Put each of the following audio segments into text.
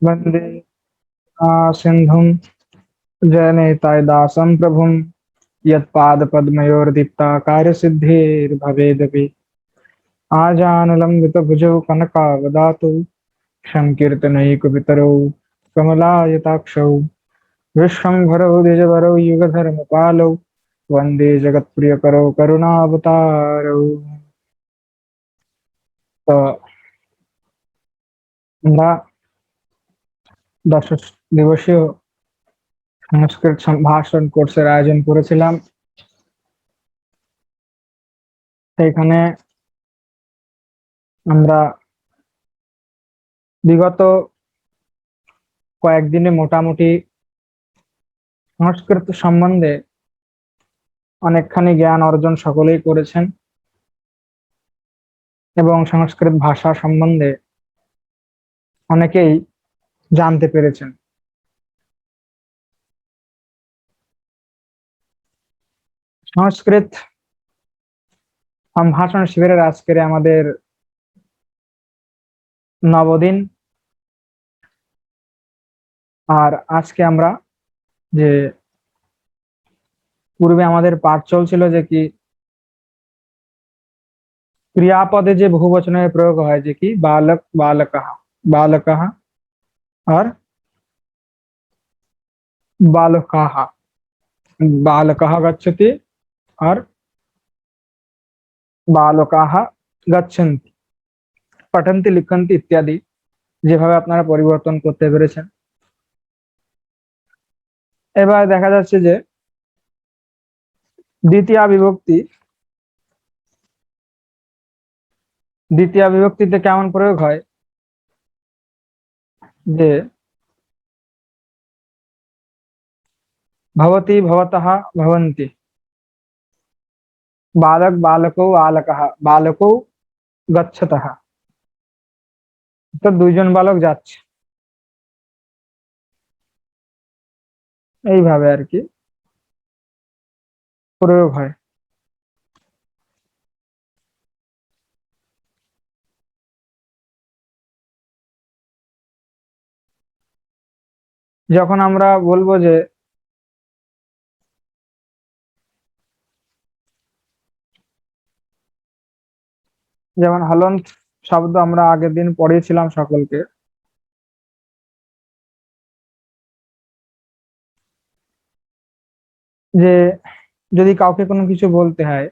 वन्दे सिन्धुं जयनेताय दासं प्रभुं यत्पादपद्मयोर्दीप्ता कार्यसिद्धिर्भवेदपि आजानुलम्बितभुजौ कनकावदातौ सङ्कीर्तनैकपितरौ कमलायताक्षौ विश्वम्भरौ द्विजवरौ युगधर्मपालौ वन्दे जगत्प्रियकरौ करुणावतारौ। তো আমরা দশম দিবসীয় সংস্কৃত ভাষণ কোর্সের আয়োজন করেছিলাম। সেইখানে আমরা বিগত কয়েকদিনে মোটামুটি সংস্কৃত সম্বন্ধে অনেকখানি জ্ঞান অর্জন সকলেই করেছেন এবং সংস্কৃত ভাষা সম্বন্ধে অনেকেই জানতে পেরেছেন। সংস্কৃত সম্ভাষণ শিবিরের আজকের আমাদের নবদিন। আর আজকে আমরা যে পূর্বে আমাদের পাঠ চলছিল যে কি ক্রিয়াপদে যে বহুবচনের প্রয়োগ হয় যে কি বালক বালকাহ বালকাহ আর बालकाः बालकः गच्छति और बालकाः गच्छन्ति पठन्ति लिखन्ति इत्यादि যেভাবে আপনারা পরিবর্তন করতে পেরেছেন। এবার দেখা যাচ্ছে যে দ্বিতীয় বিভক্তিতে কেমন প্রয়োগ হয় যে भवति भवतः भवन्ति बालक बालकौ आलकः बालकौ गच्छतः তো দুইজন বালক যাচ্ছে, এইভাবে আর কি প্রয়োগ হয়। যখন আমরা বলবো যে যেমন হলন্ত শব্দ আমরা আগের দিন পড়িয়েছিলাম সকলকে, যে যদি কাউকে কোনো কিছু বলতে হয়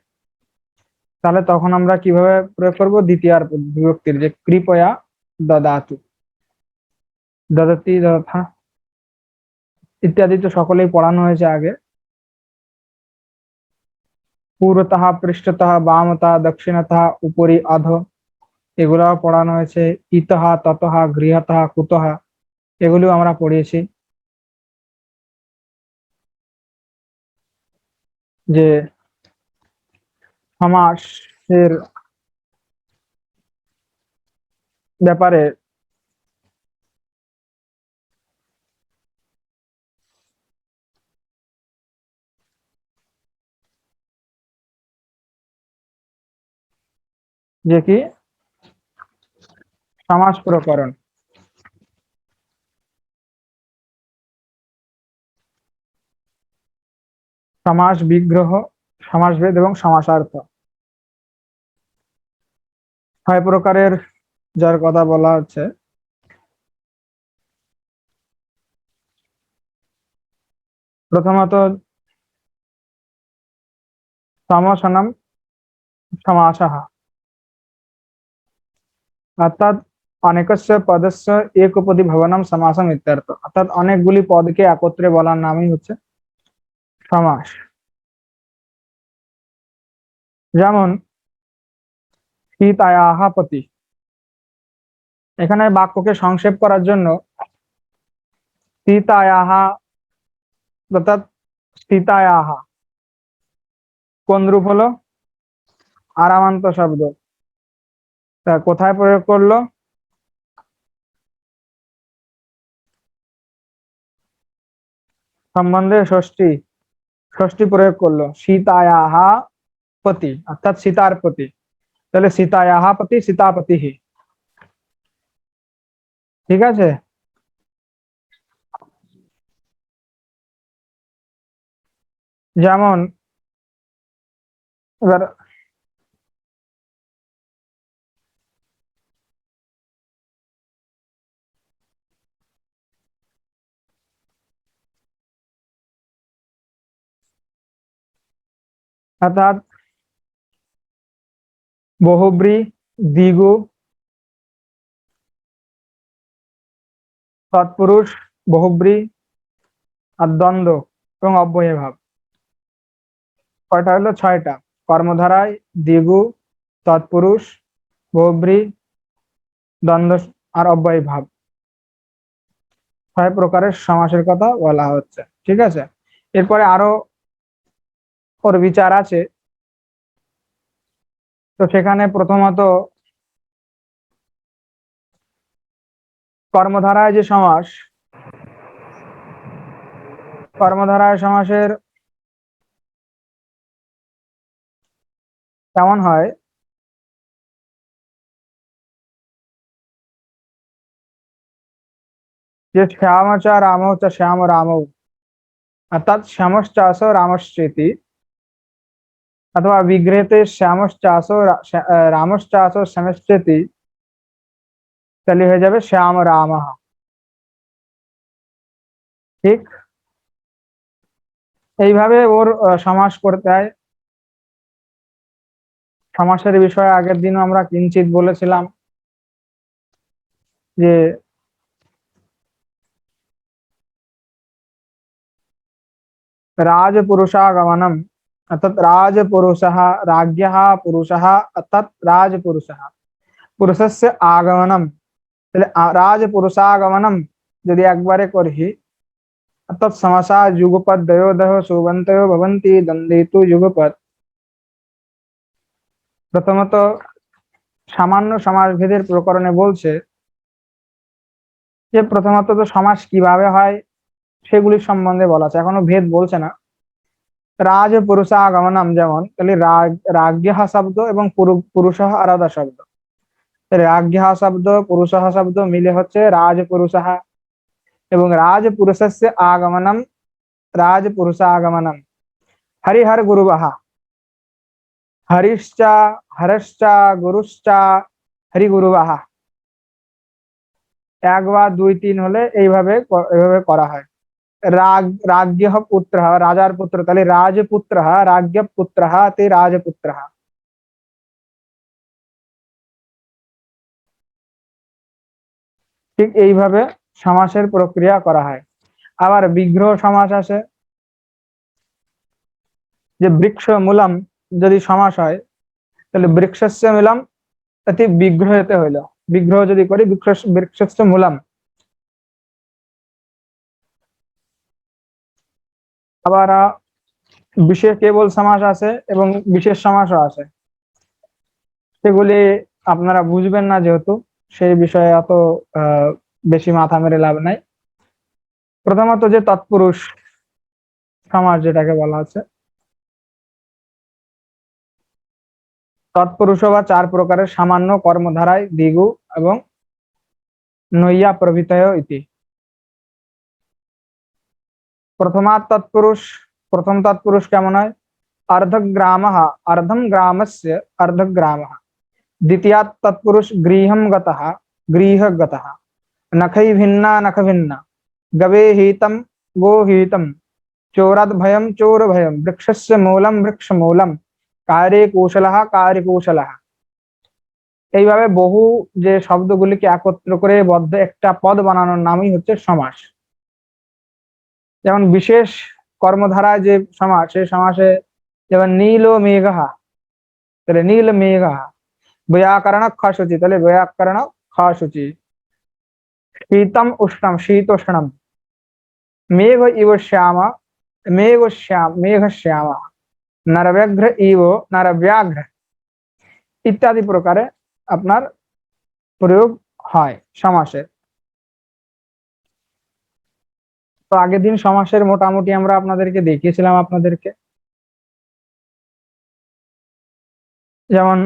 তাহলে তখন আমরা কিভাবে প্রয়োগ করব দ্বিতীয় বিভক্তির যে কৃপয়া দদাতু দদতি দদথা ইত্যাদি তো সকলেই পড়ানো হয়েছে আগে। পূর্বতः পৃষ্ঠতः বামতः দক্ষিণতः উপরি অধ এগুলাও পড়ানো হয়েছে। ইতঃ ততঃ গৃহতः কুতঃ এগুলিও আমরা পড়িয়েছি। যে সমাসের ব্যাপারে যে কি সমাস প্রকরণ, সমাস বিগ্রহ, সমাসভেদ এবং সমাসার্থ ছয় প্রকারের যার কথা বলা হচ্ছে। প্রথমত সমসনম সমাসः অর্থাৎ অনেকস্য পদস্য একপদী ভবনম সমাসম ইত্যর্থ, অর্থাৎ অনেকগুলি পদকে একত্রে বলার নামই হচ্ছে সমাস। যেমন সীতায়াহ পতি, এখানে বাক্যকে সংক্ষেপ করার জন্য সীতায়াহ অর্থাৎ সীতায়াহ কোন রূপ হলো আরামান্ত শব্দ, তা কোথায় প্রয়োগ করলো সম্বন্ধে ষষ্ঠী ষষ্ঠী প্রয়োগ করলো সীতায়াহ পতি অর্থাৎ সীতার প্রতি, তাহলে সীতায়াহ পতি সীতাপতি, ঠিক আছে। যেমন এবার অর্থাৎ বহুব্রী, দ্বিগু, তৎপুরুষ, বহুব্রী আর দ্বন্দ্ব এবং অব্যয়ভাব। কয়টা হলো? ছয়টা। কর্মধারায় দ্বিগু, তৎপুরুষ, বহুব্রী, দ্বন্দ্ব আর অব্যয়ভাব, ছয় প্রকারের সমাসের কথা বলা হচ্ছে। ঠিক আছে, এরপরে আরো ওর বিচার আছে। তো সেখানে প্রথমত কর্মধারায় যে সমাস, কর্মধারায় সমাসের কেমন হয়? যে শ্যাম চ রাম চ শ্যাম রাম, অর্থাৎ শ্যামশ্চাস রামশ্চেতি, अथवा विग्रहते श्यामश्चासो रामश्चासो श्यामश्चेति, তাহলে হয়ে যাবে শ্যাম রাম। ঠিক এইভাবে ওর সমাস করতে হয়। সমাসের বিষয়ে আগের দিনও আমরা কিঞ্চিত বলেছিলাম যে রাজপুরুষাগমনম, অর্থাৎ রাজপুরুষः राज्ञः पुरुषः, অর্থাৎ রাজপুরুষः পুরুষस्य আগমনম। তাহলে রাজপুরুষাগমনম যদি একবারে করি, অর্থাৎ সমাসা যুগপৎ দ্বয়োদয় সুবন্তዮ ভবন্তি দ্বন্দ্বেতু যুগপৎ। প্রথমত সামান্য সমাসভেদের প্রকরণে বলছে যে প্রথমত তো সমাস কিভাবে হয় সেগুলি সম্বন্ধে বলা আছে, এখনো ভেদ বলছে না। রাজ পুরুষাগমনম, যেমন তাহলে রাজ্ঞ শব্দ এবং পুরুষ আলাদা শব্দ। রাজ্ঞ শব্দ পুরুষ শব্দ মিলে হচ্ছে রাজপুরুষः, এবং রাজপুরুষस्य আগমনম রাজপুরুষাগমনম। হরিহর গুরুবः, হরিশ্চ হরশ্চ গুরুশ্চ হরিগুরুবः। এক বা দুই তিন হলে এইভাবে এইভাবে করা হয়। राज्ञ पुत्र राजार पुत्र, তাহলে राजपुत्र राज्ञ पुत्र ते राजपुत्र। ঠিক এইভাবে সমাসের প্রক্রিয়া করা হয়। আবার বিগ্রহ সমাস আছে, যে বৃক্ষ মূলম যদি সমাস হয় তাহলে বৃক্ষস্য মূলম অতি বিগ্রহতে হইল। বিগ্রহ যদি করি বৃক্ষস্য মূলম। আবার বিশেষ কেবল সমাস আছে এবং বিশেষ সমাসও আছে, সেগুলি আপনারা বুঝবেন না যেহেতু, সেই বিষয়ে এত বেশি মাথা মেরে লাভ নাই। প্রথমত যে তৎপুরুষ সমাস যেটাকে বলা হচ্ছে, তৎপুরুষ বা চার প্রকারের সামান্য কর্মধারায় দ্বিগু এবং নৈয়া প্রভৃতয় ইতি। প্রথমাৎ তৎপুরুষ, প্রথম তৎপুরুষ কেমন হয়? अर्धग्रामः अर्धं ग्रामस्य अर्धग्रामः। द्वितीयात् तत्पुरुष गृहं गतः गृहगतः। नखै भिन्ना नखभिन्ना, गवेहितं गोहितं, चोराद्भयं चोरभयं, वृक्षस्य मूलं वृक्षमूलं, कार्ये कौशलः कार्यकৌশলः। এইভাবে বহু যে শব্দগুলিকে একত্র করে বদ্ধ একটা পদ বানানোর নামই হচ্ছে সমাস। যেমন বিশেষ কর্মধারায় যে সমাস, সেই সমাসে যেমন নীল ও মেঘ, তাহলে নীল মেঘ। व्याकरण खसुचि, তাহলে व्याकरण खसुचि। शीतम उष्णम शीतोष्णम, मेघ इव श्याम मेघ श्याम मेघ श्याम, नरव्याघ्र इव नरव्याघ्र ইত্যাদি প্রকারে আপনার প্রয়োগ হয় সমাসের। তো আগের দিন সমাসের মোটামুটি আমরা আপনাদেরকে দেখিয়েছিলাম আপনাদেরকে, যেমন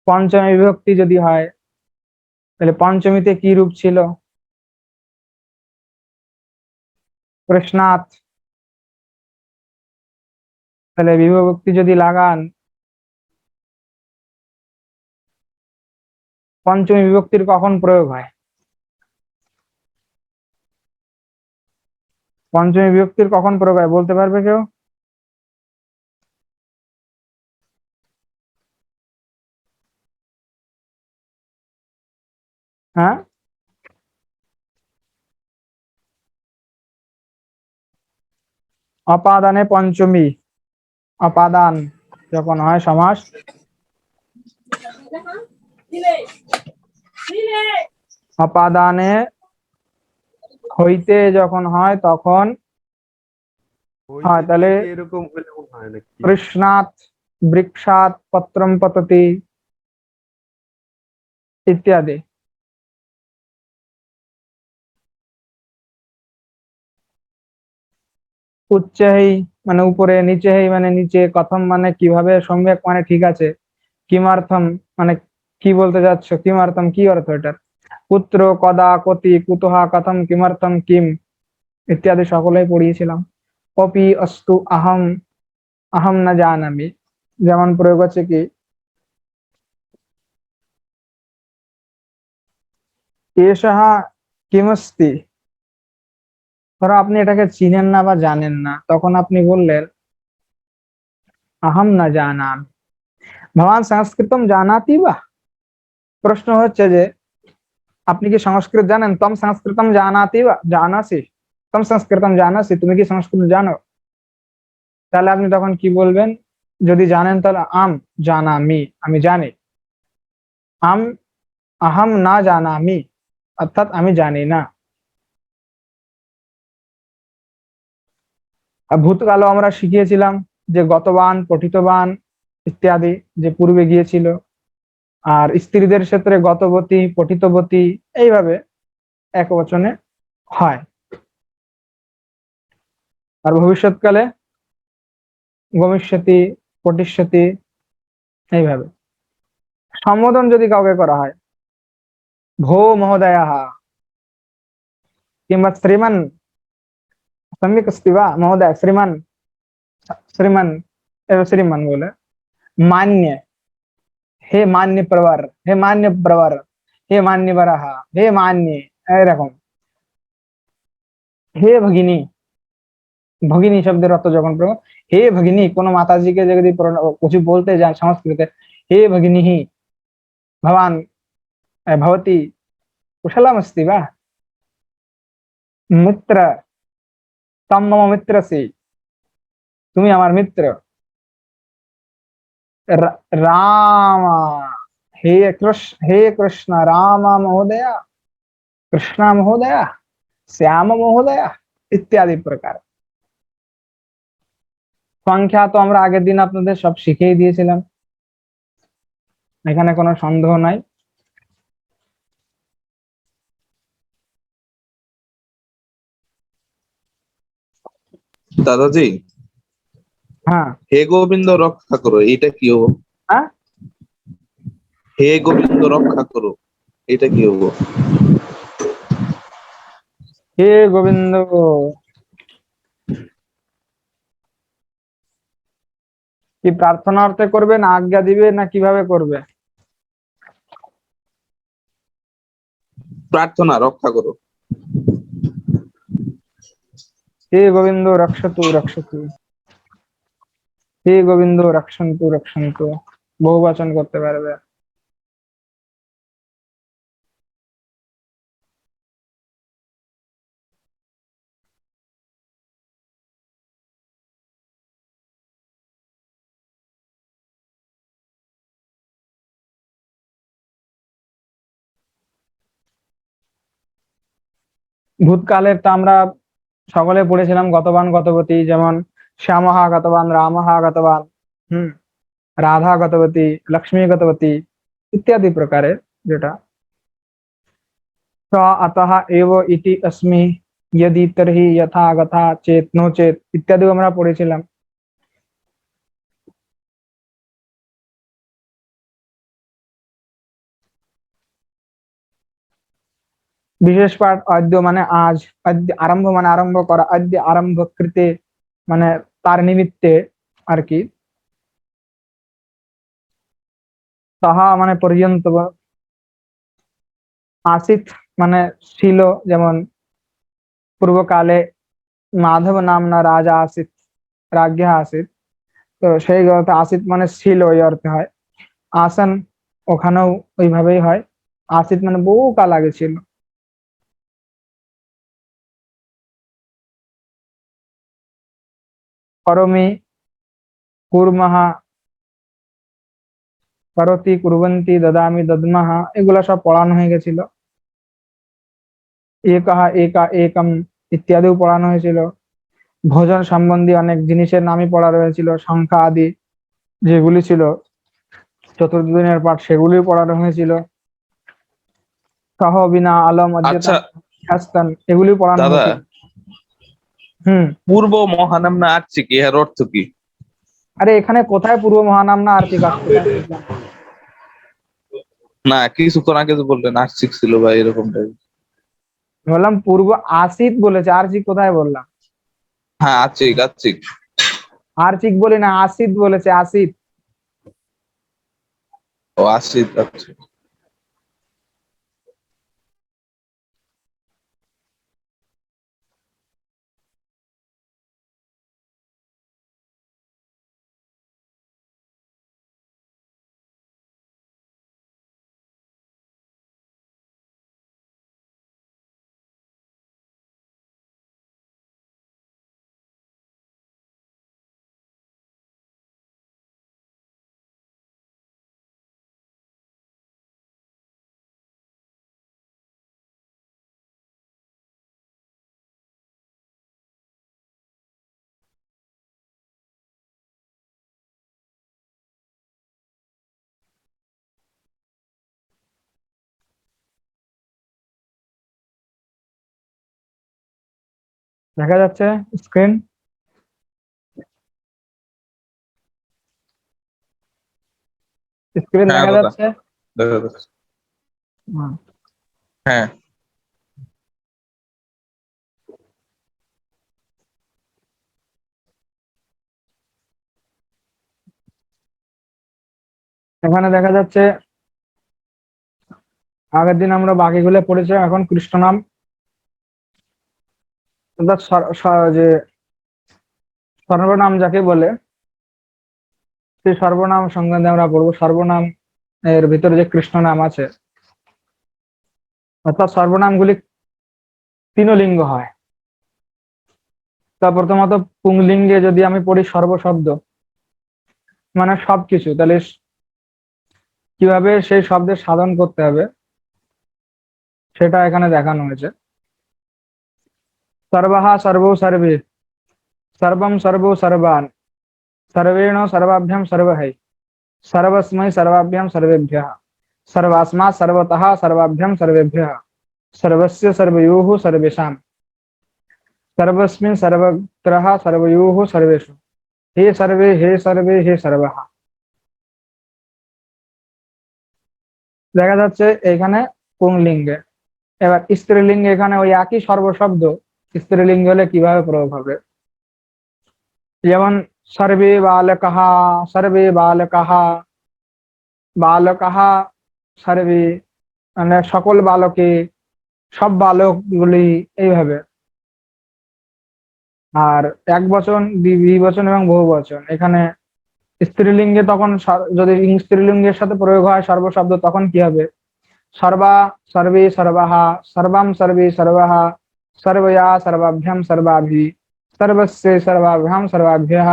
পঞ্চমী বিভক্তি যদি হয় তাহলে পঞ্চমীতে কি রূপ ছিল? কৃষ্ণাত। তাহলে বিভক্তি যদি লাগান, পঞ্চমী বিভক্তির কখন প্রয়োগ হয়? পঞ্চমী বিভক্তির কখন প্রয়োগ হয় বলতে পারবে কেউ? হ্যাঁ, অপাদানে পঞ্চমী। অপাদান যখন হয় সমাস, অপাদানে হইতে যখন হয় তখন হয়। তাহলে এরকম হলে মনে হয় নাকি? কৃষ্ণাৎ বৃক্ষাৎ পত্রম পততি ইত্যাদি। উচ্চেই মানে উপরে, নিচেই মানে নিচে, কথম মানে কিভাবে, সম্যক মানে ঠিক আছে, কিমার্থম মানে কি বলতে যাচ্ছ, কিমার্থম কি অর্থ এটার, পুত্র কদা কতি কুতহা কথম কিমার্থম কিম ইত্যাদি সকলেই পড়িয়েছিলাম। কপি অস্তু আহম, আহম না জানামি, যেমন প্রয়োগ আছে কি এষঃ কিমস্তি, ধরো আপনি এটাকে চিনেন না বা জানেন না, তখন আপনি বললেন আহম না জানাম, ভবান সংস্কৃতম জানাতি বা, প্রশ্ন হচ্ছে যে আপনি কি সংস্কৃত জানেন, তম সংস্কৃতম জানাতি বা জানাসি, তম সংস্কৃতম জানাসি, তুমি কি সংস্কৃত জানো? তাহলে আপনি তখন কি বলবেন? যদি জানেন তাহলে আম জানামি, আমি জানি। আম আহম না জানামি, অর্থাৎ আমি জানি না। আর ভূতকালও আমরা শিখিয়েছিলাম যে গতবান পঠিতবান ইত্যাদি, যে পূর্বে গিয়েছিল। আর স্ত্রীদের ক্ষেত্রে গতবতী পঠিতবতী এইভাবে একবচনে হয়। আর ভবিষ্যৎকালে গমিষ্যতি পঠিষ্যতি এইভাবে। সম্বোধন যদি কাউকে করা হয়, ভো মহোদয়াः কিংবা শ্রীমান, সম্যক अस्ति वा महोदय, श्रीमान, श्रीमान, श्रीमान बोले। मान्य, हे मान्य प्रवर, हे मान्य प्रवर, हे मान्य बराह, हे मान्य, এরকম। হে ভগিনী, ভগিনী শব্দের অর্থ যখন প্রয়োগ, হে ভগিনী, কোনো মাতাজিকে যদি কিছু বলতে যান সংস্কৃতে, হে ভগিনী ভবান ভবতি কুশলম अस्ति वा, মিত্র তম মম মিত্রসি, তুমি আমার মিত্র। राम, हे कृष्ण राम महोदय, कृष्ण महोदय, श्याम महोदय इत्यादि प्रकार। সংখ্যা তো আমরা আগের দিন আপনাদের সব শিখিয়ে দিয়েছিলাম, এখানে কোনো সন্দেহ নাই। দাদাজি, হ্যাঁ হে গোবিন্দ রক্ষা করো, এটা কি হবো? হ্যাঁ, হে গোবিন্দ রক্ষা করো, এটা কি হবো? হে গোবিন্দ কি প্রার্থনা অর্থে করবে না আজ্ঞা দিবে না কিভাবে করবে? প্রার্থনা রক্ষা করো। হে গোবিন্দ রক্ষতু রক্ষতু, হে গোবিন্দ রক্ষন্তু রক্ষন্তু, বহুবচন করতে পারবে। ভূতকালের তো আমরা সকলে পড়েছিলাম গতবান গতবতী, যেমন শ্যামহা গতবান, রামহা গতবান, হম, রাধা গতবতী, লক্ষ্মী গতবতী ইত্যাদি প্রকারের, যেটা स अतः एव इति अस्मि, यदि तर्हि यथा गथा चेत नो चेत ইত্যাদি আমরা পড়েছিলাম। বিশেষ পাঠ অদ্য মানে আজ, অদ্য আরম্ভ মানে আরম্ভ করা, অদ্য আরম্ভ কৃতে মানে তার নিমিত্তে, আর কি। তাহা মানে পর্যন্ত, আসিত মানে ছিল, যেমন পূর্বকালে মাধব নামনা রাজা আসিত, রাজ্ঞা আসিত। তো সেই অর্থে আসিত মানে ছিল, ওই অর্থে হয়। আসন ওখানেও ওইভাবেই হয়। আসিত মানে বহু কাল আগে ছিল। করমি, কুর্মহ, করতি, কুর্বন্তি, দদামি, দদ্মহ, এগুলা সব পড়ানো হয়ে গেছিল। একহা, একা, একম ইত্যাদিও পড়ানো হয়েছিল। ভোজন সম্বন্ধী অনেক জিনিসের নামই পড়া রয়েছিল, সংখ্যা আদি যেগুলি ছিল চতুর্দিনের পাঠ, সেগুলিও পড়ানো হয়েছিল। সহ, বিনা, আলম, আচ্ছা অদ্যতন, হ্যাস্তান, এগুলিও পড়ানো দাদা, হয়েছিল। হুম। পূর্ব মহানাম না আসছে কি, এর অর্থ কি? আরে এখানে কোথায় পূর্ব মহানাম না আর্চিক আসছে, তাই বুঝলাম না। না, কিছুক্ষণ আগে তো বললেন আর্চিক ছিল বা এরকম টাইপ। বললাম পূর্ব আসিত বলেছে, আর্চিক কোথায় বললাম? হ্যাঁ, আর্চিক আর্চিক। আর্চিক বলি না, আসিত বলেছে, আসিত। ও আর্চিক, আচ্ছা। দেখা যাচ্ছে স্ক্রিন? স্ক্রিন হ্যাঁ দেখা দাদা, যাচ্ছে? দেখা যাচ্ছে। হুম। হ্যাঁ। এখানে দেখা যাচ্ছে আগের দিন আমরা বাকিগুলো পড়েছিলাম, এখন কৃষ্ণ নাম, অর্থাৎ যে সর্বনাম যাকে বলে, সেই সর্বনাম সংক্রান্তে আমরা পড়বো। সর্বনাম এর ভিতরে যে কৃষ্ণ নাম আছে, অর্থাৎ সর্বনামগুলি তৃণলিঙ্গ হয়। তা প্রথমত পুংলিঙ্গে যদি আমি পড়ি সর্বশব্দ মানে সবকিছু, তাহলে কিভাবে সেই শব্দের সাধন করতে হবে সেটা এখানে দেখানো হয়েছে। সর্বহা, সর্বৌ, সর্বে, সর্বম, সর্বৌ, সর্বান, सर्वेण सर्वाभ्याम सर्वहै, सर्वस्मै सर्वाभ्याम सर्वेभ्यः, सर्वास्मात् सर्वतः सर्वाभ्याम सर्वेभ्यः, सर्वस्य सर्वयोः सर्वेषां, सर्वस्मिन् सर्वत्रः सर्वयोः सर्वेषु, हे सर्वे, हे सर्वे, हे सर्वः। দেখা যাচ্ছে এখানে পুংলিঙ্গে। এবার স্ত্রীলিঙ্গে এখানে ওই একই সর্বশব্দ স্ত্রীলিঙ্গে হলে কিভাবে প্রয়োগ হবে, যেমন सर्वे बालकः, सर्वे बालकः, বালকাহা, সার্বে মানে সকল বালকে, সব বালকগুলি, এইভাবে। আর এক বচন, দ্বিবচন এবং বহু বচন, এখানে স্ত্রীলিঙ্গে তখন যদি স্ত্রীলিঙ্গের সাথে প্রয়োগ হয় সর্বশব্দ, তখন কি হবে? সর্বা, সর্বে, সর্বাহা, সর্বাম, সর্বে, সর্বাহা, সর্বয়া, সর্বাভ্যাম, সর্বাভি, সর্বস্যে, সর্বাভ্যাম, সর্বাভ্যः,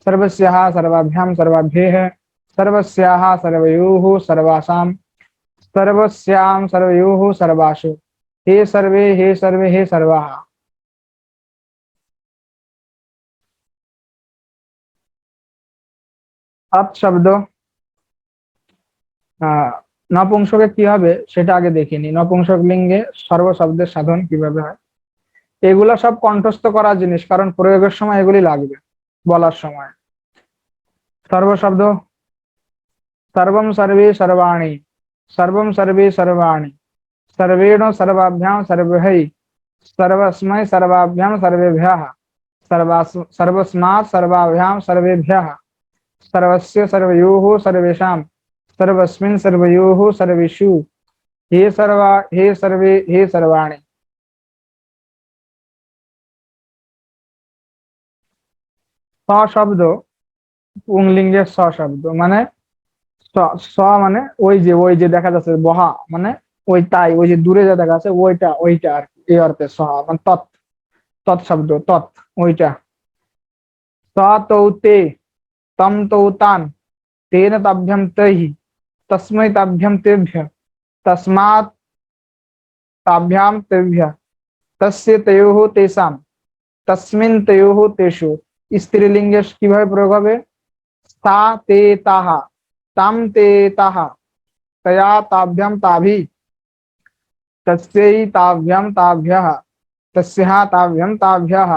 সর্বস্যাः, সর্বাভ্যাম, সর্বাভ্যেः, সর্বস্যাः, সর্বয়োः, সর্বাসাম, सर्वस्यां सर्वयोः सर्वासु, हे सर्वे, हे सर्वे, हे सर्वाः। আপ শব্দ নপুংসকে কি হবে সেটা আগে দেখিনি। নপুংসক লিঙ্গে সর্বশব্দের সাধন কিভাবে হয়, এগুলা সব কণ্ঠস্থ করার জিনিস, কারণ প্রয়োগের সময় এগুলি লাগবে বলার সময়। সর্বশব্দ सर्वं, सर्वे, सर्वाणि, सर्वं, सर्वे, सर्वाणि, सर्वेण सर्वाभ्यां सर्वैः, सर्वस्मै सर्वाभ्यां सर्वेभ्यः, सर्वस्मात् सर्वाभ्याम सर्वेभ्यः सर्वस्य सर्वयोः सर्वेषां सर्वस्मिन् सर्वयोः सर्वेषु हे सर्वा हे सर्वे हे सर्वाणि। स शब्द पुंलिंगे स शब्द মানে স মানে ওই যে দেখা যাচ্ছে বহা মানে ওইটাই ওই যে দূরে যা দেখা যাচ্ছে ওইটা আর কি এই অর্থে সহ মানে তৎ তৎ শব্দ তৎ ওইটা। স তৌ তে তম তৌ তান तेन ताभ्यं तैहि तस्मै ताभ्यं तेभ्यः तस्मात् ताभ्यां तेभ्यः तस्य तयोः तेषां तस्मिन् तयोः तेषु। स्त्रीलिंगे কিভাবে প্রয়োগ হবে? सा ते ताः ताम ते ताः तया ताभ्यां ताभि तस्यै ताभ्यां ताभ्यः तस्याः ताभ्यां ताभ्यः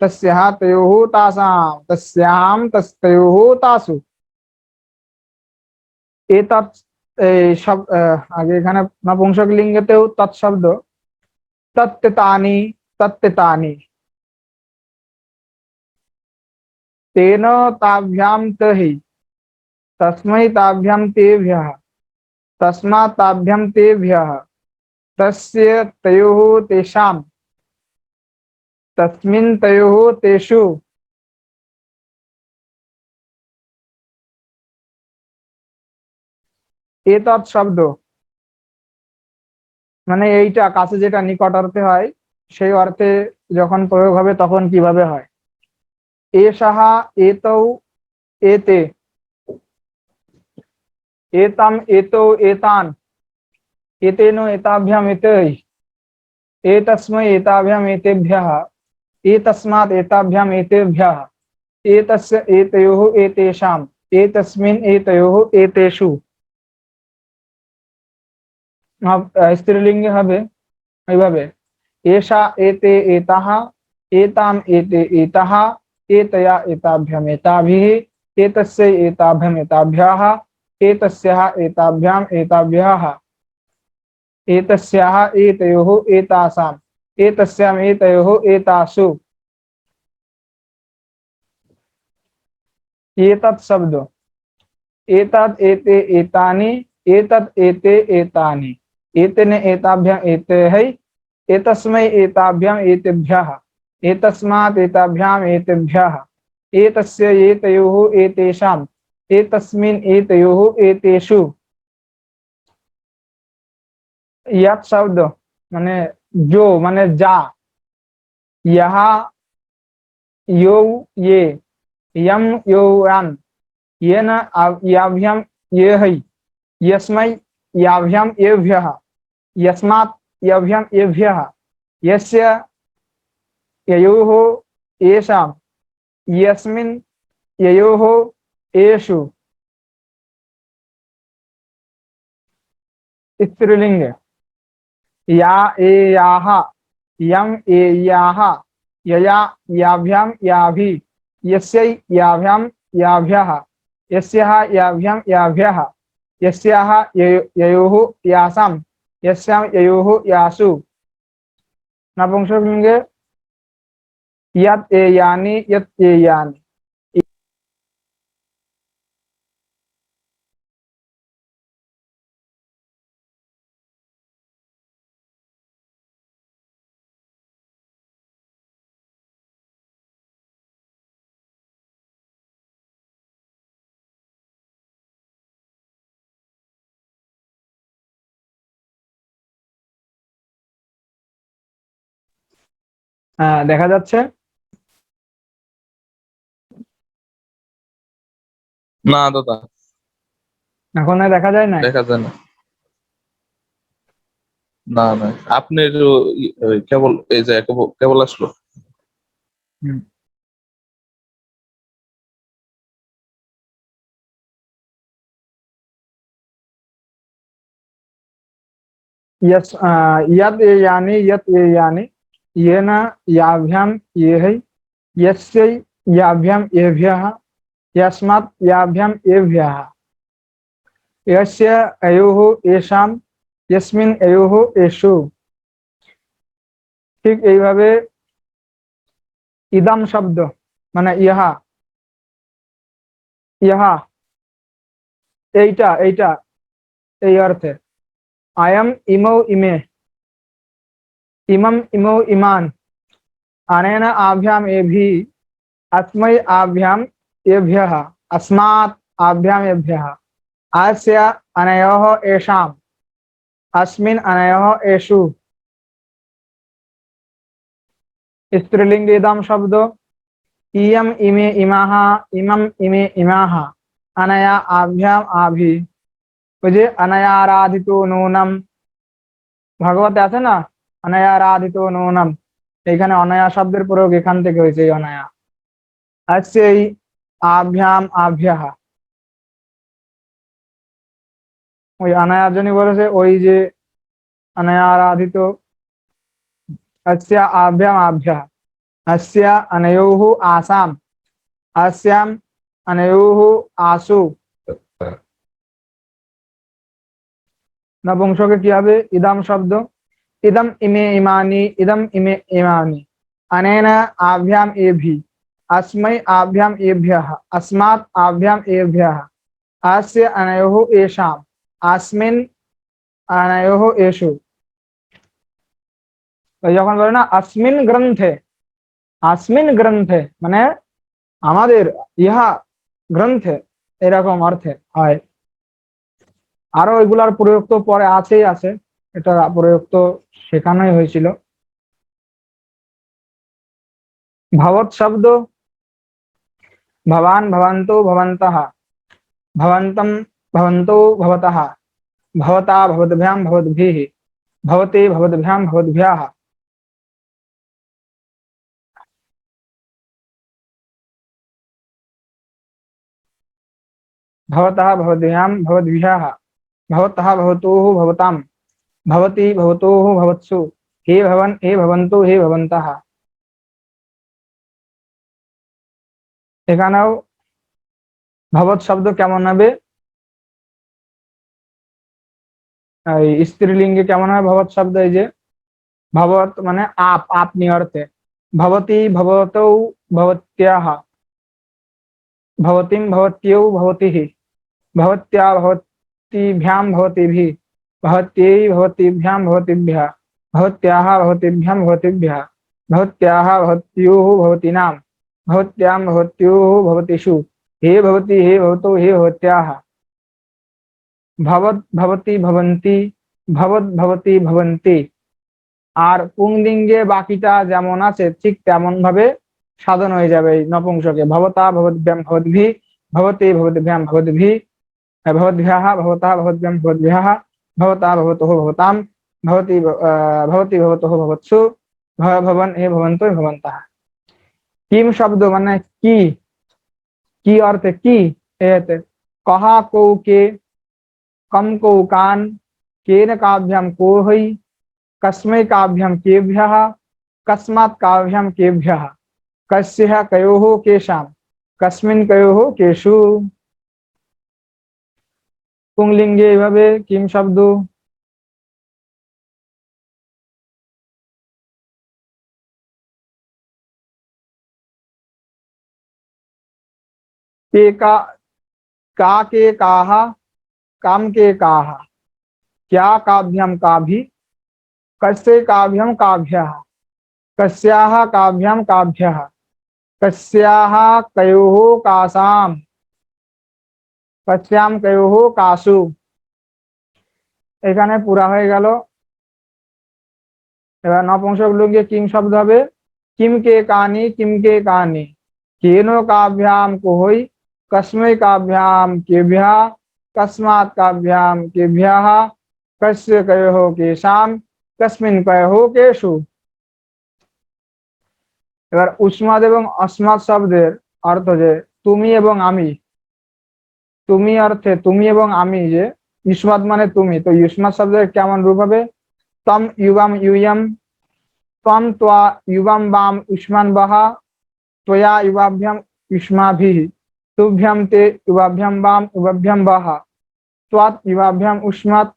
तस्याः तयोः तासां तस्यां तस्तयोः तासु। एतत् सब आगे এখানে নপুংসক লিঙ্গেতেও তৎশব্দ তত্তানি তত্তানি तेन ताभ्यां तहि तस्मै ताभ्यां तेभ्यः तस्मात् ताभ्यां तेभ्यः तस्य तयोः तेषां तस्मिन् तयोः तेषु। एतत् शब्द মানে এইটা কাছে যেটা নিকট অর্থে হয় সেই অর্থে যখন প্রয়োগ হবে তখন কিভাবে হয়? এষাহা এতৌ এতে एताम एतौ एतान एतेनो एताभ्याम एतैः एतस्मै एताभ्याम एतेभ्यः एतस्मात् एताभ्याम एतेभ्यः एतस्य एतयोः एतेषाम् एतस्मिन् एतयोः एतेषु। স্ত্রীলিঙ্গে হবে এইভাবে এষা এতে এতাহ एताम एते एताः एतया एताभ्याम एताभिः एतस्य एताभ्याम एताभ्यः एतस्याः एताभ्याम एताभ्यः एतस्याः एतयोः एतासाम् एतस्याम् एतयोः एतासु। एतत् शब्द एतत् एते एतानि एतत् एते एतानि एतेन एताभ्याम एतैः एतस्मै एताभ्याम एतेभ्यः एतस्मात् एताभ्याम एतेभ्यः एतस्य एतयोः एतेषाम् एतस्मिन् एतयोः एतेषु। यत् शब्द माने जो माने जा यहाँ यो ये यम यो यान ये न याभ्याम ये है यस्मै याभ्याम एभ्यः यस्मात् याभ्याम एभ्यः यस्य ययोः येषां यस्मिन् ययोः येषु। स्त्रीलिंग या ए याः यम ए याः यया याभ्याम याभि यस्यै याभ्याम याभ्यः यस्याः याभ्याम याभ्यः यस्याः ययोः यासां यस्यां ययोः यासु। नपुंसकलिंगे यत् एयानि यत् एयानि। দেখা যাচ্ছে না দাদা, এখন আর দেখা যায় না। দেখা যায় না। না না, আপনি কেবল এই যে কেবল আসলো। यस यद यानी यत यानी ये न याभ्याम ये है यस्य याभ्याम एभ्यः यस्मात् याभ्याम एभ्यः यस्य अयोः येषां यस्मिन् अयोः येषु। ঠিক এইভাবে ইদম শব্দ মানে ইহা, ইহা, এইটা, এইটা, এই অর্থে। আয়াম ইমৌ ইমে, ইমাম ইমৌ ইমান, अनेन आभ्याम एभि, अस्मै आभ्याम एभ्यः, अस्मात् आभ्याम एभ्यः, अस्य अनयोः एषाम्, अस्मिन् अनयोः एषु। स्त्रीलिंग इदं शब्दो इयम इमे इमाः, इमम इमे इमाः, अनया आभ्याम आभि। বুঝে অনয়ারাধিত নূনম, ভাগবতে আছে না, অনয়ারাধিত নূনম, এখানে অনয়া শব্দের প্রয়োগ এখান থেকে হয়েছে, এই অনয়া। আজকে এই আভ্যাম আভ্যাহ, ওই অনয়ার জন্য বলেছে, ওই যে অনয়ারাধিত, अस्या आभ्याम आभ्याः, अस्या अनयोः आसाम, अस्याम अनयोः आसु। नपुंसके কি হবে? ইদম শব্দ, इदम इमे इमानि, इदम इमे इमानि, अनेन आभ्याम एभि, अस्मै आभ्याम एभ्यः, अस्मात् आभ्याम एभ्यः, अस्य अनयोः एषाम्, अस्मिन् अनयोः एषु। তো যখন বলে না আসমিন গ্রন্থে, আসমিন গ্রন্থে মানে আমাদের ইহা গ্রন্থে, এরকম অর্থে হয়। আরো এগুলার প্রয়োগ তো পরে আছেই আছে, এটা প্রয়োগ তো শেখানোই হয়েছিল। ভবৎ শব্দ ভবান ভবন্তু ভবন্তঃ, ভবন্তম ভবন্তু ভবতঃ, ভবতা ভবদ্ভ্যাম ভবদ্ভিঃ, ভবতে ভবদ্ভ্যাম ভবদ্ভ্যাঃ। भवतः भवद्भ्याम भवद्भ्यः, भवतः भवतोः भवताम, भवति भवतोः भवत्सु, हे भवन हे भवन्तु हे भवन्तः। এখানেও ভবৎ শব্দ কেমন হবে? এই স্ত্রীলিঙ্গে কেমন হয় ভবৎ শব্দ? এই যে ভবৎ মানে আপ, আপনি অর্থে। ভবতি ভবতৌ ভবত্যাহ, ভবতিম ভবত্যৌ ভবতিः, भवत्या भवतीभ्यां भवतीभिः, भवत्यै भवतीभ्यां भवतीभ्यः, भवत्याः भवतीभ्यां भवतीभ्यः, भवत्याः भवत्योः भवतीनां, भवत्यां भवत्योः भवतीषु, हे भवति हे भवतौ हे भवत्याः। भवत् भवति भवन्ति, भवत् भवति भवन्ति। আর পুংলিঙ্গে বাকিটা যেমন আছে ঠিক তেমন ভাবে সাধন হয়ে যাবে এই নপুংসকে। ভবতা ভবদ্ভ্যাম ভবদ্ভিঃ, ভবতে ভবদ্ভ্যাম ভবদ্ভিঃ, भवद्भ्यः भवतः भवद्भ्यां भवद्भ्यः, भवता भवतोः भवतां, भवति भवति भवतोः भवत्सु, भवन हे भवन्तु हे भवन्तः। किम शब्द মানে কি, কি অর্থে কি, এতে কহা কৌ কে, কম কৌ কান, কেন কাভ্যাম को হই, कस्मै काभ्याम केभ्यः, कस्मात् काभ्याम केभ्यः, कस्यः कयोः केषां, कस्मिन् कयोः केषु। পুংলিঙ্গে এইভাবে কিম শব্দ के का के काहा, काम के काहा, क्या काभ्याम काभि, कस्य काभ्याम काभ्यः, कस्याः काभ्याम काभ्यः, कस्याः कयोः कासाम, कस्याम कयोः कासु। এখানে পুরা হয়ে গেল। এবার নপুংসক লিঙ্গে কিম শব্দ হবে কিম কে কানি, কিম কে কানি, केनो काभ्याम को होई, कस्मै काभ्याम केभ्यः, कस्मात् काभ्याम केभ्यः, कस्य कयोः केषां, कस्मिन् कयोः केषु। এবার উস্মাদ এবং আসমাদ শব্দের অর্থ যে তুমি এবং আমি। তুমি অর্থে তুমি এবং আমি, যে ইসমাদ মানে তুমি, তো ইসমাদ শব্দের কেমন রূপ হবে? তম ইউবাম ইউয়াম, তম ত্বা ইউবাম বাম উষ্মান বাহা, त्वया युवाभ्याम युष्माभिः, तुभ्यं ते युवाभ्याम वाम युवाभ्याम वाहा, त्वात् युवाभ्याम उष्मात्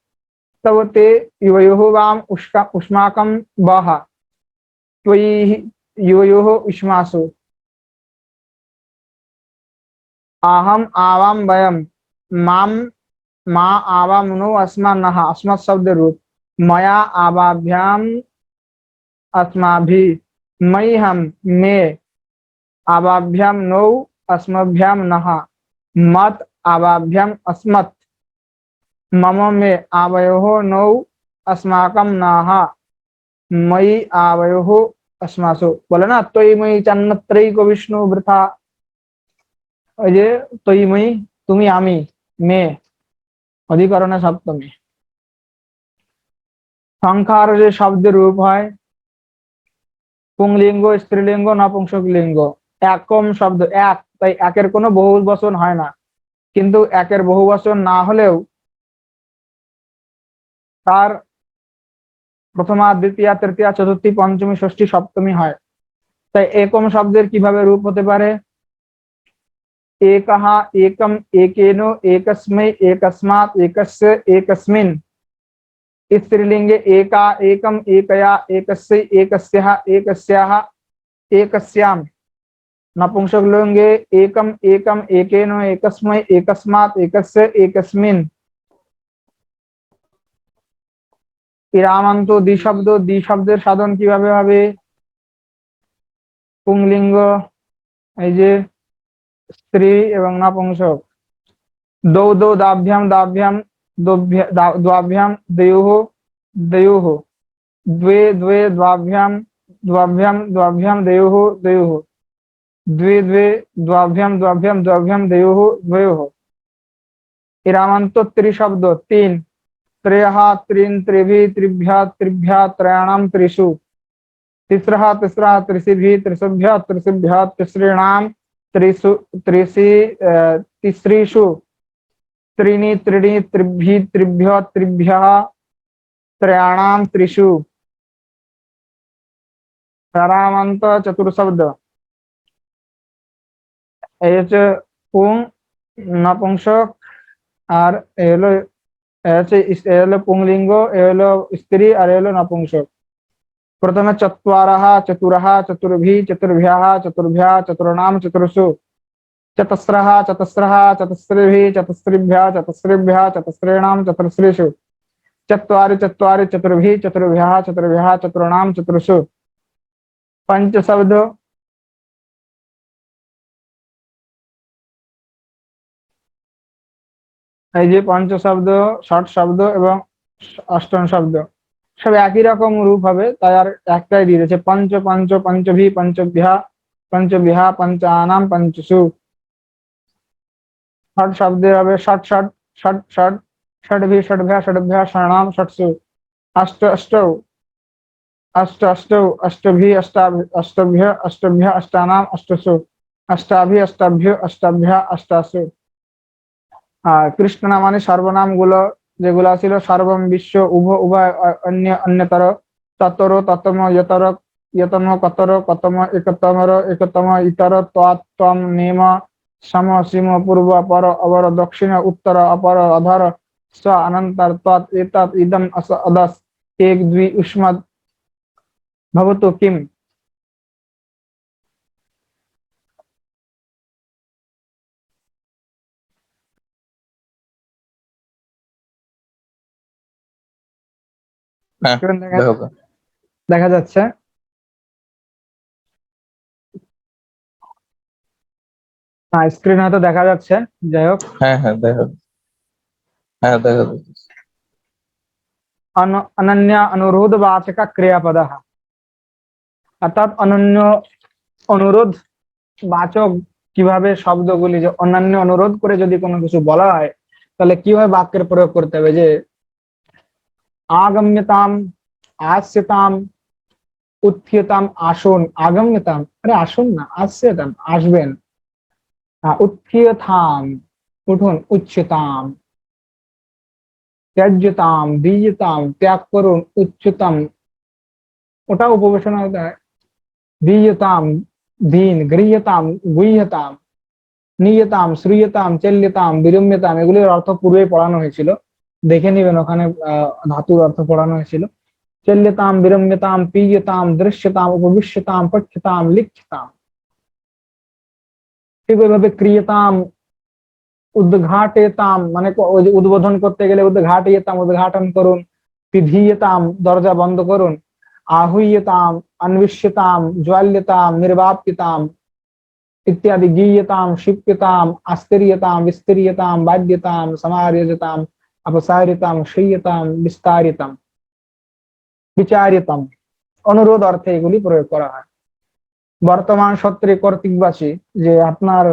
तव ते युवयोः वाम उष्माकं वाहा, त्वयि योयोः उष्मासु, आहम आवाम वयम, माम मा आवाम नो अस्मान्नः, अस्मत् शब्द रूप, मया आवाभ्याम अस्माभि, मई हम में, आवाभ्याम नौ अस्मभ्याम नः, मत आवाभ्याम अस्मत्, मम में आवयोः नौ अस्माकं नाः, मयि आवयोः अस्मासु। बोले ना त्वयि मयि चान्यत्रैको विष्णु वृथा, ওই যে তৈময়ী তুমি আমি, মে অধিকরণে সপ্তমী। সংখ্যার যে শব্দের রূপ হয় পুংলিঙ্গ, স্ত্রীলিঙ্গ, নপুংসক লিঙ্গ। একম শব্দ এক, তাই একের কোনো বহু বচন হয় না, কিন্তু একের বহু বচন না হলেও তার প্রথমা, দ্বিতীয়া, তৃতীয়া, চতুর্থী, পঞ্চমী, ষষ্ঠী, সপ্তমী হয়। তাই একম শব্দের কিভাবে রূপ হতে পারে? एकः, एकम, एकेनो, एकस्मै, एकस्मात्, एकस्य, एकस्मिन्। स्त्रीलिंगे एका, एकम, एकया, एकस्य, एकस्याः, एकस्याः, एकस्याम्। नपुंसकलिंगे एकम, एकम, एकेनो, एकस्मै, एकस्मात्, एकस्य, एकस्मिन्। ইরামান্ত দ্বিশব্দ, দ্বিশব্দের সাধন কিভাবে হবে? পুংলিঙ্গ, এই যে স্ত্রী এবং নপুংসক। दौ दौ दाभ्याम दाभ्याम, द्वाभ्याम द्वयोः द्वयोः, द्वे द्वे द्वाभ्याम द्वाभ्याम द्वाभ्याम द्वयोः द्वयोः, द्वे द्वे द्वाभ्याम द्वाभ्याम द्वाभ्याम द्वयोः द्वयोः। इरामान्त त्रिशब्द तीन, त्रयः त्रीन् त्रिभिः त्रिभ्यः त्रिभ्यः त्रयाणां त्रिषु, तिस्रः तिस्रः त्रिशिभिः त्रिशिभ्यः त्रिशिभ्यः तिसॄणां त्रिषु त्रिषि तिसृषु, त्रीणि त्रीणि त्रिभिः त्रिभ्यः त्रिभ्यः त्रयाणां त्रिषु। प्रारामंत चतुर्शब्द, এই হচ্ছে পুং নপুংসক, আর এ হলো পুংলিঙ্গ, এ হলো স্ত্রী, আর এ হলো নপুংসক। প্রথমে চত্বারः চতুরः চতুর্ভিः চতুর্ভ্যः চতুর্ভ্যः চতুর্ণাম চতুর্ষু, चतस्रः चतस्रः चतस्रिभिः चतस्रिभ्यः चतस्रिभ्यः चतस्रीणां चतुर्षु, चत्वारि चत्वारि चतुर्भिः चतुर्भ्यः चतुर्भ्यः चतुर्णां चतुर्षु। पंच शब्द, এই যে পঞ্চ শব্দ, ষট শব্দ এবং অষ্টম শব্দ সব একই রকম রূপ হবে, তাই আর একটাই দিয়ে দিয়েছে পঞ্চ পঞ্চ পঞ্চভি পঞ্চভ্যা পঞ্চভ্যা পঞ্চানাম পঞ্চসু। षट शब्द হবে षट षट षट षट, षड्भि षड्भ्या षड्भ्या षणाम षट्सु। अष्ट अष्टौ अष्ट अष्टौ अष्टभि अष्टभ्य अष्टभ्य अष्टानाम अष्टसु, अष्टाभि अष्टाभ्य अष्टाभ्या अष्टासु। আর কৃষ্ণ নাম মানে সর্বনাম গুলো যেগুলো ছিল সর্বম বিশ্ব উভয় অন্য অন্যতর, ততর ততম যতর যতম কতর কতম একতমর একতম ইতর ত্বৎ ত্বম নেম সম সীম পূর্ব পর অবর দক্ষিণ উত্তর অপর অধর স অনন্তর ত্বৎ এতৎ ইদম অস অদস এক দ্বি উষ্মদ ভবতু কিম। হ্যাঁ, দেখো তো। দেখা যাচ্ছে? হ্যাঁ, স্ক্রিন হয়তো দেখা যাচ্ছে, যাই হোক। হ্যাঁ হ্যাঁ দেখা যাচ্ছে। অনন্য অনুরোধ বাচক ক্রিয়াপদ, অর্থাৎ অনন্য অনুরোধ বাচক কিভাবে শব্দগুলি যে অন্যান্য অনুরোধ করে যদি কোনো কিছু বলা হয় তাহলে কিভাবে বাক্যের প্রয়োগ করতে হবে, যে আগম্যতাম, আসস্যতাম, উত্থিয়তাম, আসুন। আগম্যতাম, আরে আসুন না, আসস্যতাম আসবেন, উত্থিয়তাম উঠুন, উচ্চতাম, ত্যাজ্যতাম দ্বিজতাম ত্যাগ করুন, উচ্চতাম ওটা উপবেশন হতে হয়, দ্বিজতাম দিন, গৃহ্যতাম গুহ্যতাম, নিয়তাম শ্রীয়তাম চেল্যতাম বিরম্যতাম, এগুলির অর্থ পূর্বে পড়ানো হয়েছিল, দেখে নিবেন ওখানে ধাতুর অর্থ পড়ানো হয়েছিল। चल्यताम विरम्यताम पीयताम दृश्यताम उपविश्यताम पठ्यताम लिख्यताम। ঠিক ওইভাবে ক্রিয়তাম উদ্ঘাটেতাম, মানে ওই যে উদ্বোধন করতে গেলে উদ্ঘাটয়তাম, উদ্ঘাটন করুন। পিধীয়তাম, দরজা বন্ধ করুন। আহুয়তাম, अन्विष्यताम, ज्वाल्यताम, निर्वाप्यताम इत्यादि। गीयताम, क्षिप्यताम, आस्तीर्यताम, विस्तीर्यताम, बाध्यताम, समार्यजताम, अपसार्यताम, क्षय्यताम, विस्तार्यताम, বিচার্যতাম, অনুরোধ অর্থে এগুলি প্রয়োগ করা হয়। বর্তমান সূত্রে কর্তৃকবাচী, যে আপনার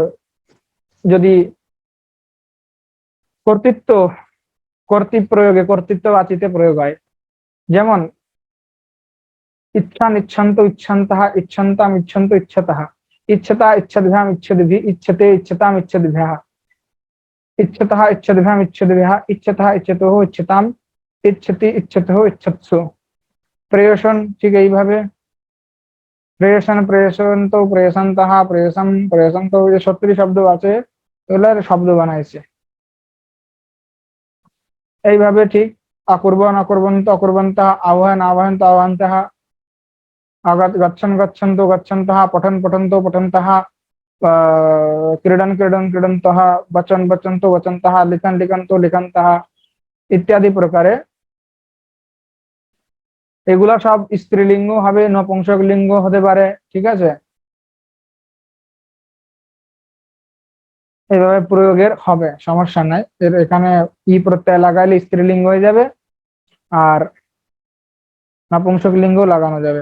যদি কর্তৃত্ব, কর্তৃক প্রয়োগে কর্তৃত্ববাচিতে প্রয়োগ হয়, যেমন ইচ্ছান ইচ্ছন্ত ইচ্ছন্তঃ, ইচ্ছন্তাম ইচ্ছন্ত ইচ্ছতঃ, ইচ্ছতা ইচ্ছদ্ভ্যাম ইচ্ছদ্ভি, ইচ্ছতে ইচ্ছতাম ইচ্ছদ্ভ্যः, ইচ্ছতঃ ইচ্ছদ্ভ্যাম ইচ্ছদ্ভ্যः, ইচ্ছতঃ ইচ্ছতোঃ ইচ্ছতাম, ইচ্ছতি ইচ্ছতোঃ ইচ্ছৎসু। প্রেয়সন ঠিক এইভাবে, প্রেয়সন প্রেয়সন্ত প্রেয়সন্তঃ প্রেয়সম প্রেয়সন্ত, যে 70 শব্দ আছে এগুলোর শব্দ বানাইছে এইভাবে। ঠিক অকুর্বন অকুর্বন্ত অকুর্বন্তঃ, আহ্বান আহ্বায়ন্ত আহ্বান্তঃ, গচ্ছন গচ্ছন্ত গচ্ছন্তঃ, পঠন পঠন্ত পঠন্তঃ, ক্রীডন ক্রীডন ক্রীডন্তঃ, বচন বচন্ত বচন্তঃ, লিখন লিখন্ত লিখন্তঃ ইত্যাদি প্রকারে। এগুলা সব স্ত্রীলিঙ্গ হবে, নপুংসক লিঙ্গ হতে পারে, ঠিক আছে। এইভাবে প্রয়োগের হবে, সমস্যা নাই। এখানে ই প্রত্যয় লাগাইলে স্ত্রীলিঙ্গ হয়ে যাবে, আর নপুংসক লিঙ্গ লাগানো যাবে।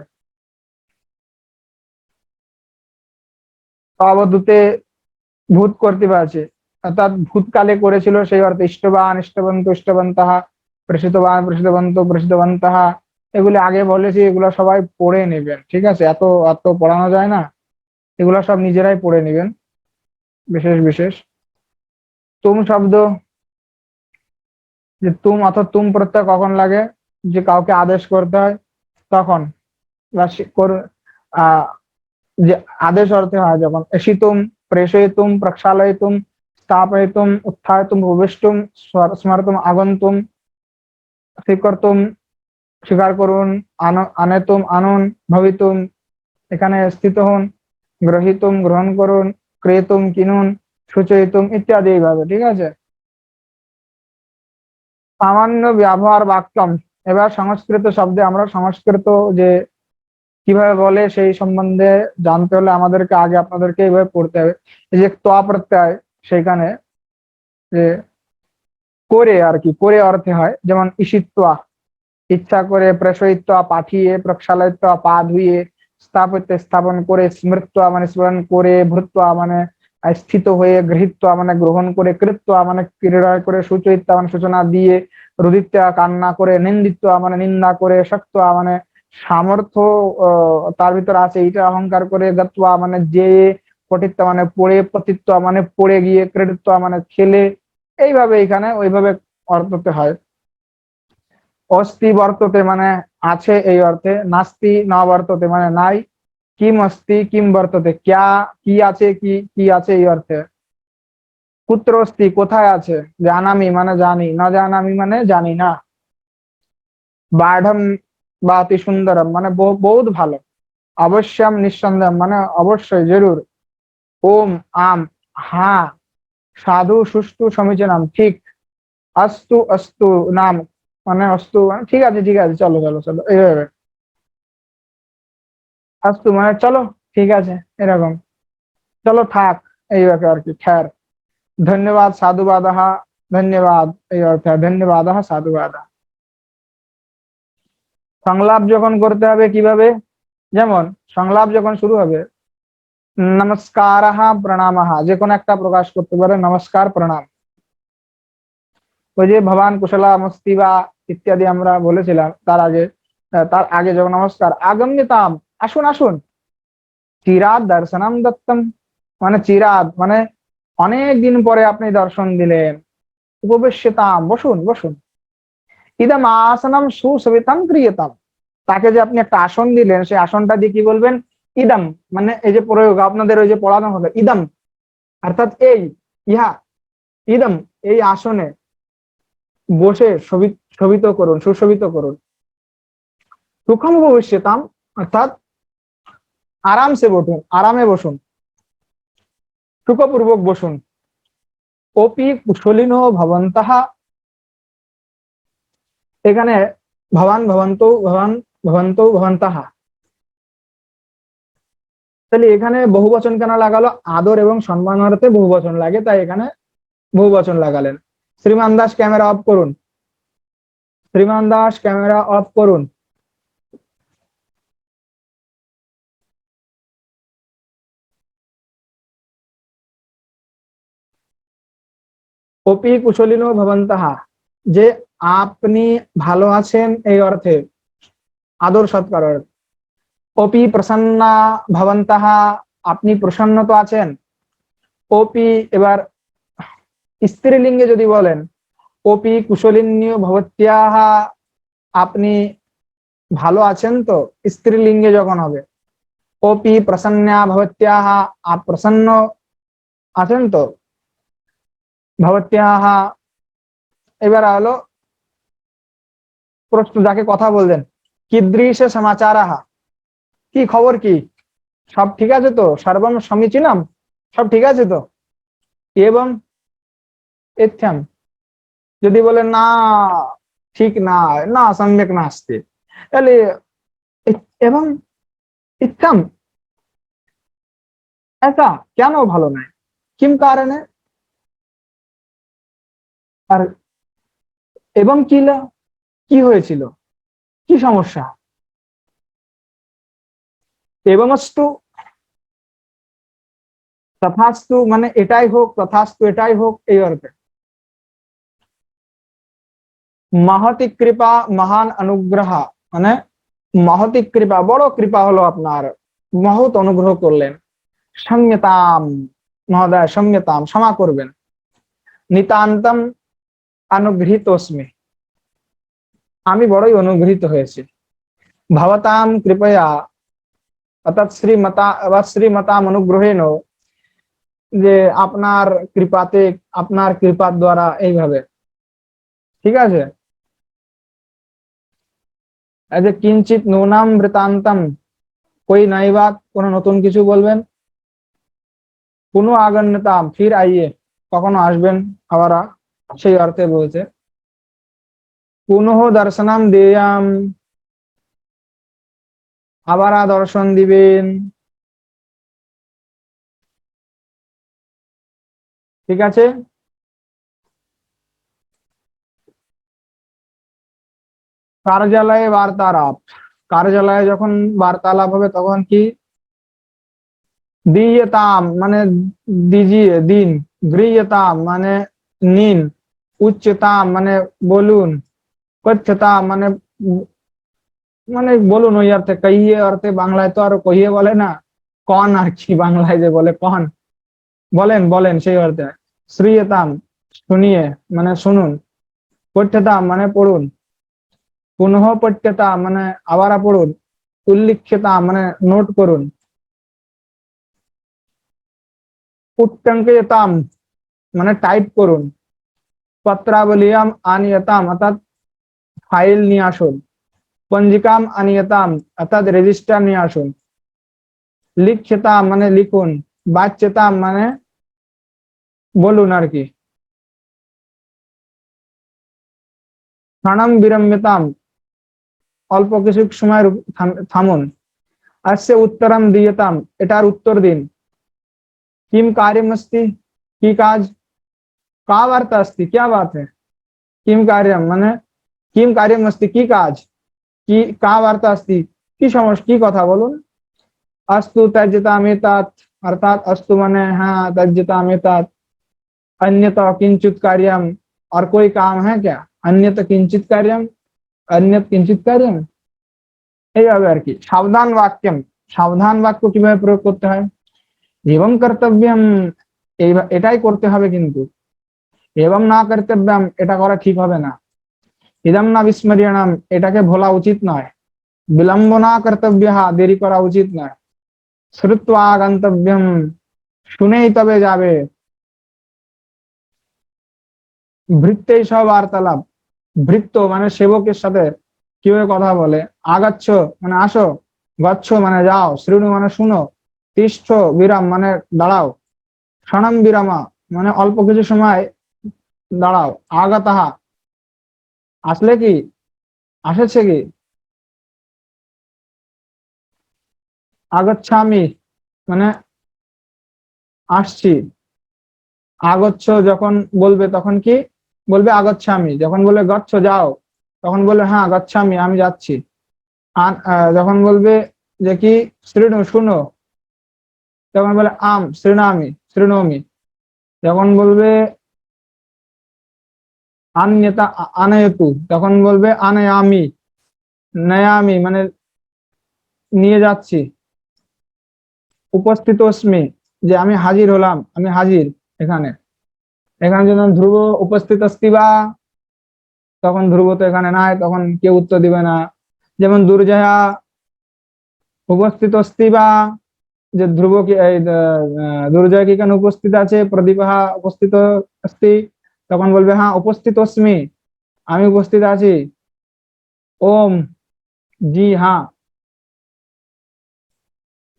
অবধূতে ভূত কর্তৃবাচী, অর্থাৎ ভূতকালে করেছিল সেই অর্থে ইষ্টবান ইষ্টবন্ত ইষ্টবন্তঃ, প্রসিতবান প্রসিতবন্ত প্রসিতবন্তঃ। এগুলি আগে বলেছি, এগুলো সবাই পড়ে নেবেন, ঠিক আছে। এত এত পড়ানো যায় না, এগুলো সব নিজেরাই পড়ে নেবেন। বিশেষ বিশেষ তুম শব্দ, যে তুম অর্থাৎ তুম প্রত্যয় কখন লাগে, যে কাউকে আদেশ করতে হয় তখন, বা আহ যে আদেশ অর্থে হয় যখন। এসিতুম, প্রেষয়িতুম, প্রক্ষালয়িতুম, স্থাপয়িতুম, উত্থায়িতুম, উপবেষ্টুম, স্মর্তুম, আগন্তুম, স্বীকর্তুম স্বীকার করুন, আনেতুম আনুন, ভবিতুম এখানে স্থিত হন, গ্রহীতুম গ্রহণ করুন, ক্রেতুম কিনুন, সূচয়িতুম ইত্যাদি এইভাবে, ঠিক আছে। সামান্য ব্যবহার বাক্যম। এবার সংস্কৃত শব্দে, আমরা সংস্কৃত যে কিভাবে বলে সেই সম্বন্ধে জানতে হলে আমাদেরকে আগে আপনাদেরকে এইভাবে পড়তে হবে। এই যে ত্বয়া প্রত্যয়, সেখানে যে করে আর কি, করে অর্থে হয়, যেমন ইষিত্বা ইচ্ছা করে, প্রেষয়িত্বা পাঠিয়ে, প্রক্ষালয়িত্বা পা ধুয়ে, স্থাপিত স্থাপন করে, স্মৃত্বা মানে স্মরণ করে, ভূত্বা মানে স্থিত হয়ে, গৃহীত্বা মানে গ্রহণ করে, কৃত্বা মানে ক্রীড়া করে, সূচয়িত্বা মানে সূচনা দিয়ে, রুদিত্বা কান্না করে, নিন্দিত্বা মানে নিন্দা করে, শক্ত্বা মানে সামর্থ্য তার ভিতর আছে এটা অহংকার করে, গত্বা মানে যে, পঠিত্বা মানে পড়ে, পতিত্বা মানে পড়ে গিয়ে, ক্রীড়িত্বা মানে খেলে। এইভাবে এখানে ওইভাবে অর্থতে হয়। অস্তি বর্ততে মানে আছে এই অর্থে, নাস্তি না বর্ততে মানে নাই, কিম অস্তি কিম বর্ততে ক্যা কি আছে, কি কি আছে এই অর্থে। কুত্র অস্তি কোথায় আছে, জানামি মানে জানি, না জানামি মানে জানি না। বাঢ়ম বা অতি সুন্দরম মানে বহুত ভালো। অবশ্যম নিঃসন্দেহ মানে অবশ্যই জরুর। ওম আম হ্যাঁ। সাধু সুষ্ঠু সমীচীনম ঠিক। অস্তু অস্তু নাম মানে অস্তু মানে ঠিক আছে ঠিক আছে, চলো চলো চলো এইভাবে। অস্তু মানে চলো ঠিক আছে, এরকম চলো থাক এইভাবে আর কি, খ্যার। ধন্যবাদ সাধুবাদः, ধন্যবাদ এই অর্থে ধন্যবাদः সাধুবাদः। সংলাপ যখন করতে হবে কিভাবে, যেমন সংলাপ যখন শুরু হবে, নমস্কারः প্রণামः, যে কোনো একটা প্রকাশ করতে পারে, নমস্কার প্রণাম। ওই যে ভবান কুশলামস্তি বা ইত্যাদি আমরা বলেছিলাম তার আগে যখন নমস্কার, আগম্যতাম আসুন আসুন, চিরাদ দর্শনম দত্তম মানে চিরাদ মানে অনেক দিন পরে আপনি দর্শন দিলেন, উপবেশ্যতাম বসুন বসুন, ইদম আসনম সুসবিতম ক্রিয়তাম, তাকে যে আপনি একটা আসন দিলেন সেই আসনটা দিয়ে কি বলবেন, ইদম মানে এই যে প্রয়োগ আপনাদের ওই যে পড়ানো হবে, ইদম অর্থাৎ এই, ইহা, ইদম এই আসনে বসে শোভিত করুন, সুশোভিত করুন। সুখম ভবিষ্যতাম, অর্থাৎ আরামে বসুন, সুখপূর্বক বসুন। ওপি কুশলিনো ভবন্তঃ, এখানে ভবান ভবন্তৌ ভবন্তঃ, তাহলে এখানে বহুবচন কেন লাগালো? আদর এবং সম্মানার্থে বহুবচন লাগে, তাই এখানে বহুবচন লাগালেন। শ্রীমান দাস ক্যামেরা অফ করুন, শ্রীমান দাস ক্যামেরা অফ করুন। ওপি কুশলিনো ভবন্তঃ, যে আপনি ভালো আছেন এই অর্থে, আদর সৎকার অর্থে। ওপি প্রসন্না ভবন্তঃ, আপনি প্রসন্ন তো আছেন। ওপি, এবার স্ত্রীলিঙ্গে যদি বলেন ওপি কুশলিন্য ভবত্যাহ, আপনি ভালো আছেন তো, স্ত্রীলিঙ্গে যখন হবে। ওপি প্রসন্না ভবত্যাহ, আপ প্রসন্ন আছেন তো, ভবত্যাহ। এবার হলো প্রশ্ন, যাকে কথা বললেন, কিদৃশ সমাচারাহ, কি খবর, কি সব ঠিক আছে তো, সর্বম সমীচীনম, সব ঠিক আছে তো। এবং ইত্থম, যদি বলেন না ঠিক না, না সম্যক নাস্তি, তাহলে এবং ইত্থম, এটা কেন ভালো নয়, কিম কারণে, আর এবং কি হয়েছিল, কি সমস্যা। এবংস্তু, তথাস্তু মানে এটাই হোক, তথাস্তু এটাই হোক, এই অর্থে। মহতি কৃপা মহান অনুগ্রহ, মানে মহতি কৃপা, বড় কৃপা হলো আপনার, মহৎ অনুগ্রহ করলেন। সংযতাম মহোদয়, সংযতাম ক্ষমা করবেন। নিতান্তম অনুগৃহীতোস্মি, আমি বড়ই অনুগৃহীত হয়েছি। ভবতাম কৃপয়া, অর্থাৎ শ্রীমতাম অনুগ্রহেণ, যে আপনার কৃপাতে, আপনার কৃপার দ্বারা, এইভাবে, ঠিক আছে। এই যে কিঞ্চিত নূনাম বৃতান্তম, कोई नई बात, কোনো নতুন কিছু বলবেন। কোনো আগন্যতাম, ফির আইয়ে, কখনো আসবেন আবার, সেই অর্থে বলছে। পুনঃ দর্শনম দেয়াম, আবার দর্শন দিবেন, ঠিক আছে। কার্যালয়ে বার্তালাপ, কার্যালয়ে যখন বার্তালাপ হবে তখন কি, দীয়তাম মানে দীজিয়ে, দিন। গৃহ্যতাম মানে নিন। উচ্চতাম মানে বলুন। কথ্যতাম মানে মানে বলুন, ওই অর্থে, কহিয়ে অর্থে, বাংলায় তো আর কহিয়ে বলে না, কন আর কি, বাংলায় যে বলে কন, বলেন বলেন, সেই অর্থে। শ্রীয়তাম শুনিয়ে মানে শুনুন। পঠ্যতাম মানে পড়ুন। পুনঃ পঠ্যতাম মানে আবার পড়ুন। উল্লিখ্যতাম মানে নোট করুন। উৎটঙ্কয়তাম মানে টাইপ করুন। পত্রাবলিয়াম আনিয়তাম, অর্থাৎ ফাইল নিয়ে আসুন। পঞ্জিকাম আনিয়তাম, অর্থাৎ রেজিস্টার নিয়ে আসুন। লিখ্যতাম মানে লিখুন। বাচ্যতাম মানে বলুন আর কি। ক্ষণম বিরম্যতাম, অল্প কিছু সময় থামুন। আস্য উত্তরম দিয়তাম, এটার উত্তর দিন। किम कार्यमस्ति, की काज। का वार्ता अस्ति, क्या बात है। किम कार्यम মানে किम कार्यमस्ति, की काज। কি কা বার্তা अस्ति, কি সমস্যা, কি কথা বলুন। अस्तु त्यज्यताम एतत्, अर्थात अस्तु माने हाँ, त्यज्यताम एतत्। अन्यत किंचित कार्यम, और कोई काम है क्या। अन्यत किंचित कार्यम, अन्यत किंचित कार्यम, এইভাবে আর কি। সাবধান বাক্যম, সাবধান বাক্য কিভাবে প্রয়োগ করতে হয়। এবং কর্তব্যম, এটাই করতে হবে কিন্তু। এবং না কর্তব্যম, এটা করা ঠিক হবে না। ইদম না বিস্মরণম, এটাকে ভোলা উচিত নয়। বিলম্ব না কর্তব্য, দেরি করা উচিত নয়। শ্রুত্বা গন্তব্যম, শুনেই তবে যাবে। ভৃত্যেই সব বার্তালাপ, ভৃত্য মানে সেবকের সাথে কিভাবে কথা বলে। আগাচ্ছ মানে আসো, গচ্ছ মানে যাও, শৃণু মানে শুনো, তিষ্ঠ বিরাম মানে দাঁড়াও, সনম বিরামা মানে অল্প কিছু সময় দাঁড়াও, আগাতাহা আসলে কি, আসেছে কি, আগচ্ছামি মানে আসছি, আগচ্ছ যখন বলবে তখন কি বলবে, আগচ্ছামি। যখন বলবে গচ্ছ যাও, তখন বলবে হ্যাঁ গচ্ছামি আমি যাচ্ছি। যখন বলবে যে কি শৃণু শুনো, তখন বলে আম শৃণামি শৃণোমি। যখন বলবে আন্যতা আনয়তু, তখন বলবে আনয়ামি নয়ামি মানে নিয়ে যাচ্ছি। উপস্থিত অস্মি যে আমি হাজির হলাম, আমি হাজির এখানে। এখানে যখন ধ্রুব উপস্থিত অস্তি বা, তখন ধ্রুব তো এখানে নাই, তখন কেউ উত্তর দিবে না। যেমন দুর্জয়া উপস্থিত অস্তি বা, যে ধ্রুব কি এই দুর্জয় কি কেন উপস্থিত আছে, প্রদীপহা উপস্থিত অস্তি, তখন বলবে হ্যাঁ উপস্থিত অস্মি আমি উপস্থিত আছি। ওম জি হ্যাঁ।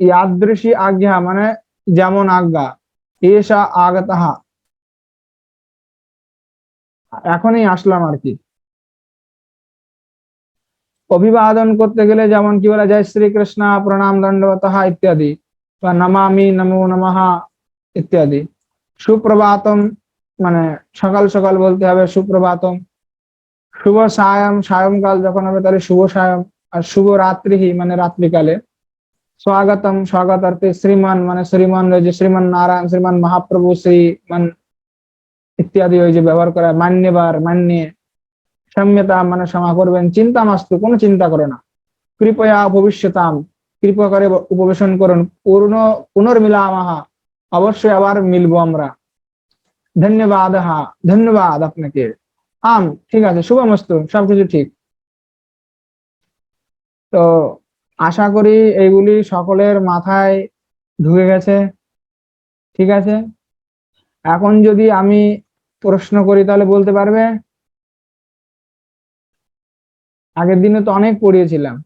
ইয়াদৃশী আজ্ঞা মানে যেমন আজ্ঞা, এসা আগতাহা এখনই আসলাম আর কি। অভিবাদন করতে গেলে যেমন কি বলে, জয় শ্রীকৃষ্ণ প্রণাম দণ্ডবতঃ ইত্যাদি, বা নমামি নমো নমঃ ইত্যাদি। সুপ্রভাতম মানে সকাল সকাল বলতে হবে সুপ্রভাতম। শুভ সায়ম সায়ংকাল যখন হবে তাহলে শুভ সায়ম। আর শুভ রাত্রি মানে রাত্রিকালে। স্বাগতম স্বাগতার্থে শ্রীমান মানে শ্রীমান, ওই যে শ্রীমান নারায়ণ শ্রীমান মহাপ্রভু শ্রীমান ইত্যাদি ওই যে ব্যবহার করা। মান্যবার মান্যে, সম্যতা মানে ক্ষমা করবেন, চিন্তা মাস্তু কোনো চিন্তা করো না, কৃপয়া ভবিষ্যতাম কৃপা করে উপবেশন করুন, পুনর্মিলামাহা অবশ্যই আবার মিলবো আমরা। ধন্যবাদ, হা ধন্যবাদ আপনাকে। আম ঠিক আছে, শুভমস্তু সবকিছু ঠিক। তো আশা করি এইগুলি সকলের মাথায় ঢুকে গেছে। ঠিক আছে, এখন যদি আমি প্রশ্ন করি তাহলে বলতে পারবে? আগের দিনে তো অনেক পড়িয়েছিলাম।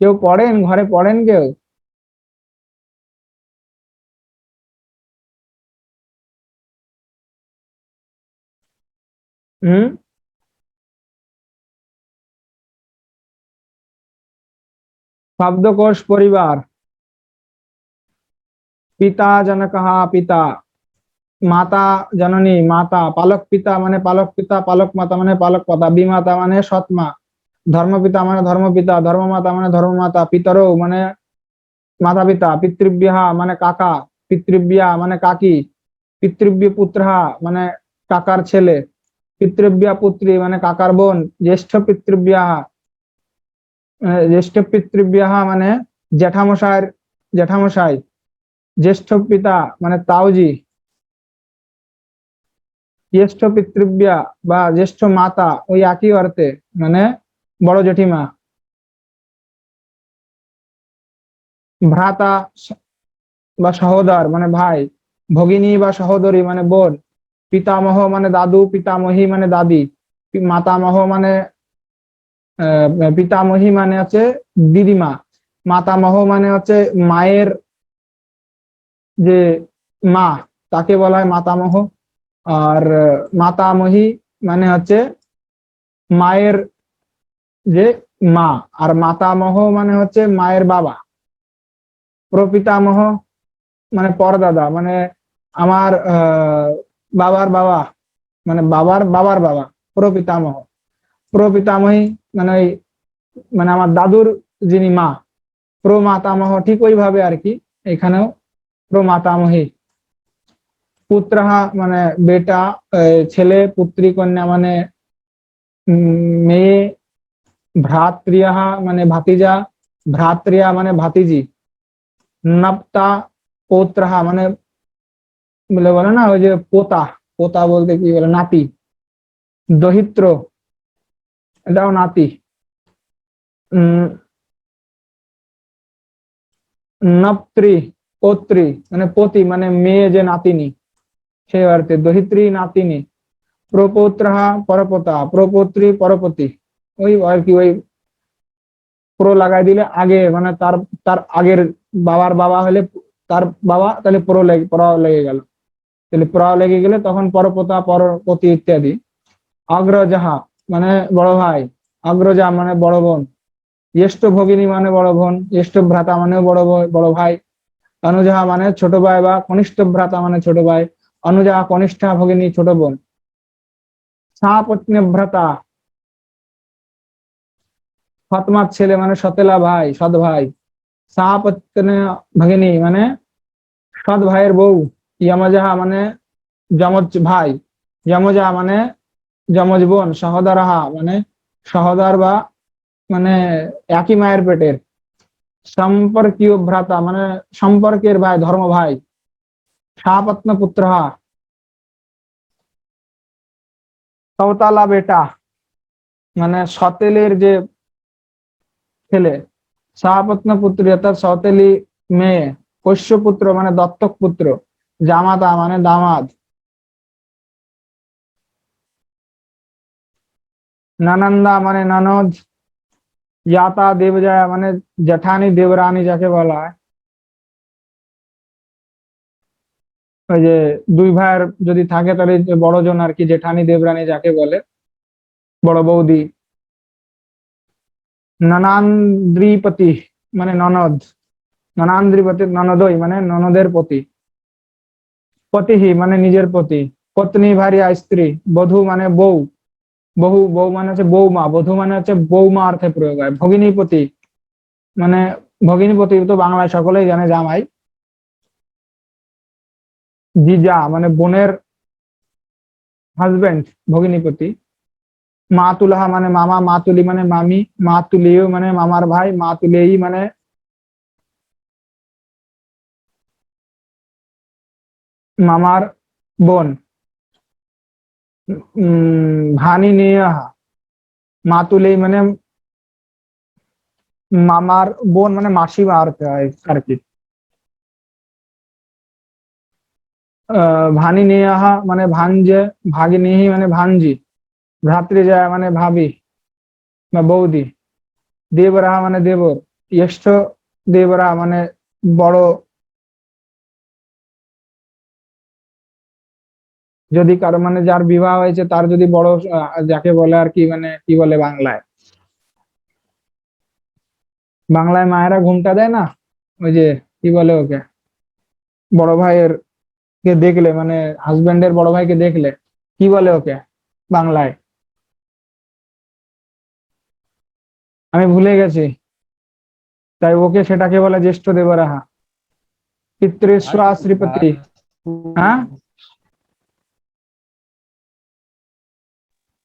কেউ পড়েন, ঘরে পড়েন কেউ? হুম। শব্দকোষ পরিবার। পিতা জনকः পিতা, মাতা জননী মাতা, পালক পিতা মানে পালক পিতা, পালক মাতা মানে পালক মাতা, বিমাতা মানে সৎমা, ধর্মপিতা মানে ধর্মপিতা, ধর্মমাতা মানে ধর্মমাতা, পিতরৌ মানে মাতা পিতা, পিতৃভ্যঃ মানে কাকা, পিতৃভ্যা মানে কাকি, পিতৃভ্য পুত্রঃ মানে কাকার ছেলে, পিতৃভ্যা পুত্রী মানে কাকার বোন, জ্যেষ্ঠ পিতৃভ্যা জ্যেষ্ঠ পিতৃভ্যা মানে জ্যাঠামশাইয়ের জ্যাঠামশাই, জ্যেষ্ঠ পিতা মানে তাউজি, জ্যেষ্ঠ পিতৃব্যা বা জ্যেষ্ঠ মাতা ওই একই অর্থে মানে বড় জেঠিমা। ভ্রাতা বা সহোদর মানে ভাই, ভগিনী বা সহোদরী মানে বোন, পিতামহ মানে দাদু, পিতামহী মানে দাদি, মাতামহ মানে পিতামহী মানে হচ্ছে দিদিমা, মাতামহ মানে হচ্ছে মায়ের যে মা, তাকে বলা হয় মাতামহ। আর মাতামহী মানে হচ্ছে মায়ের যে মা, আর মাতামহ মানে হচ্ছে মায়ের বাবা। প্রপিতামহ মানে পরদাদা মানে আমার বাবার বাবা, মানে বাবার বাবার বাবা, প্রপিতামহ। প্রপিতামহী মানে ওই মানে আমার দাদুর যিনি মা, প্রমাতামহ ঠিক ওইভাবে আর কি এখানেও প্রমাতামহী। পুত্রহা মানে বেটা, ছেলে, পুত্রী কন্যা মানে মেয়ে, ভ্রাতৃয়াহ মানে ভাতিজা, ভ্রাতৃয়া মানে ভাতিজি, নপ্তা পৌত্রাহা মানে বলে বলে না ওই যে পোতা, পোতা বলতে কি বলে নাতি, দহিত্র এটাও নাতি। উম নপ্ত্রী পৌত্রী মানে পতি মানে মেয়ে যে নাতিনী। সেই অর্থে দহিত্রী নাতিনী, প্রপৌত্র পরপতা, প্রপৌত্রী পরপতি, ওই আর কি ওই প্রো লাগাই দিলে আগে মানে তার তার আগের বাবার বাবা হলে তার বাবা, তাহলে প্র লেগে গেল, তাহলে প্র লেগে গেলে তখন পরপতা পরপতি ইত্যাদি। অগ্রজাহা মানে বড় ভাই, অগ্রজা মানে বড় বোন, জ্যেষ্ঠ ভগিনী মানে বড় বোন, জ্যেষ্ঠ ভ্রাতা মানে বড় ভাই, অনুজাহা মানে ছোট ভাই বা কনিষ্ঠ ভ্রাতা মানে ছোট ভাই, অনুজাহা কনিষ্ঠা ভগিনী ছোট বোন। সাপত্নী ভ্রাতা ফতমার ছেলে মানে সতেলা ভাই, সৎ ভাই। সাপত্ন ভগিনী মানে সৎ ভাইয়ের বউ। যমজাহা মানে যমজ ভাই, যমজা মানে যমজ বোন। সহদরাহা মানে সহদর বা মানে একই মায়ের পেটের। সম্পর্কীয় ভ্রাতা মানে সম্পর্কের ভাই, ধর্ম ভাই। সাপত্ন পুত্র সৌতালা বেটা মানে সতেলের যে ছেলে। শাহপত্ন পুত্র অর্থাৎ সতেলি মেয়ে। পোষ্যপুত্র মানে দত্তক পুত্র। জামাতা মানে দামাদ। ননন্দা মানে ননদ। জাতা দেবজায়া মানে জেঠানি দেবরানী যাকে বলা হয়। ওই যে দুই ভাইয়ের যদি থাকে তাহলে যে বড়জন আর কি, জেঠানি দেবরানী যাকে বলে, বড় বৌদি। ননান্দ্রিপতি মানে ননদ, ননান্দ্রিপতি ননদই মানে ননদের পতি। পতিহি মানে নিজের পতি। পত্নী ভারিয়া স্ত্রী। বধূ মানে বউ, বহু বউ মানে হচ্ছে বৌমা, বধূ মানে হচ্ছে বৌমা অর্থে প্রয়োগ হয়। ভগিনীপতি মানে ভগিনীপতি তো বাংলায় সকলেই জানে জামাই। জিজা মানে বোনের হাজবেন্ড ভগিনীপতি। মা তুলাহা মানে মামা, মা তুলি মানে মামি, মা তুলিও মানে মামার ভাই, মা তুলেই মানে মামার বোন। ভানি নেহা মা তুলেই মানে মামার বোন মানে মাসিমা অর্থে হয় আর কি। ভানি নেহা মানে ভাঞ্জে, ভাগিনীহি মানে ভাঞ্জি, ভ্রাতৃজয়া মানে ভাবি বা বৌদি। দেবরাহা মানে দেবর, জ্যেষ্ঠ দেবরা মানে বড়। যদি কারো মানে যার বিবাহ হয়েছে তার যদি বড় যাকে বলে আর কি, মানে কি বলে বাংলায়, বাংলায় মায়েরা ঘুমটা দেয় না, ওই যে কি বলে ওকে, বড় ভাইয়ের কে দেখলে মানে হাজবেন্ডের বড় ভাইকে দেখলে কি বলে ওকে বাংলায়, আমি ভুলে গেছি। তাই ওকে সেটাকে বলে জ্যেষ্ঠ দেবরাহা। পিতৃস্বা শ্রীপতি। হ্যাঁ,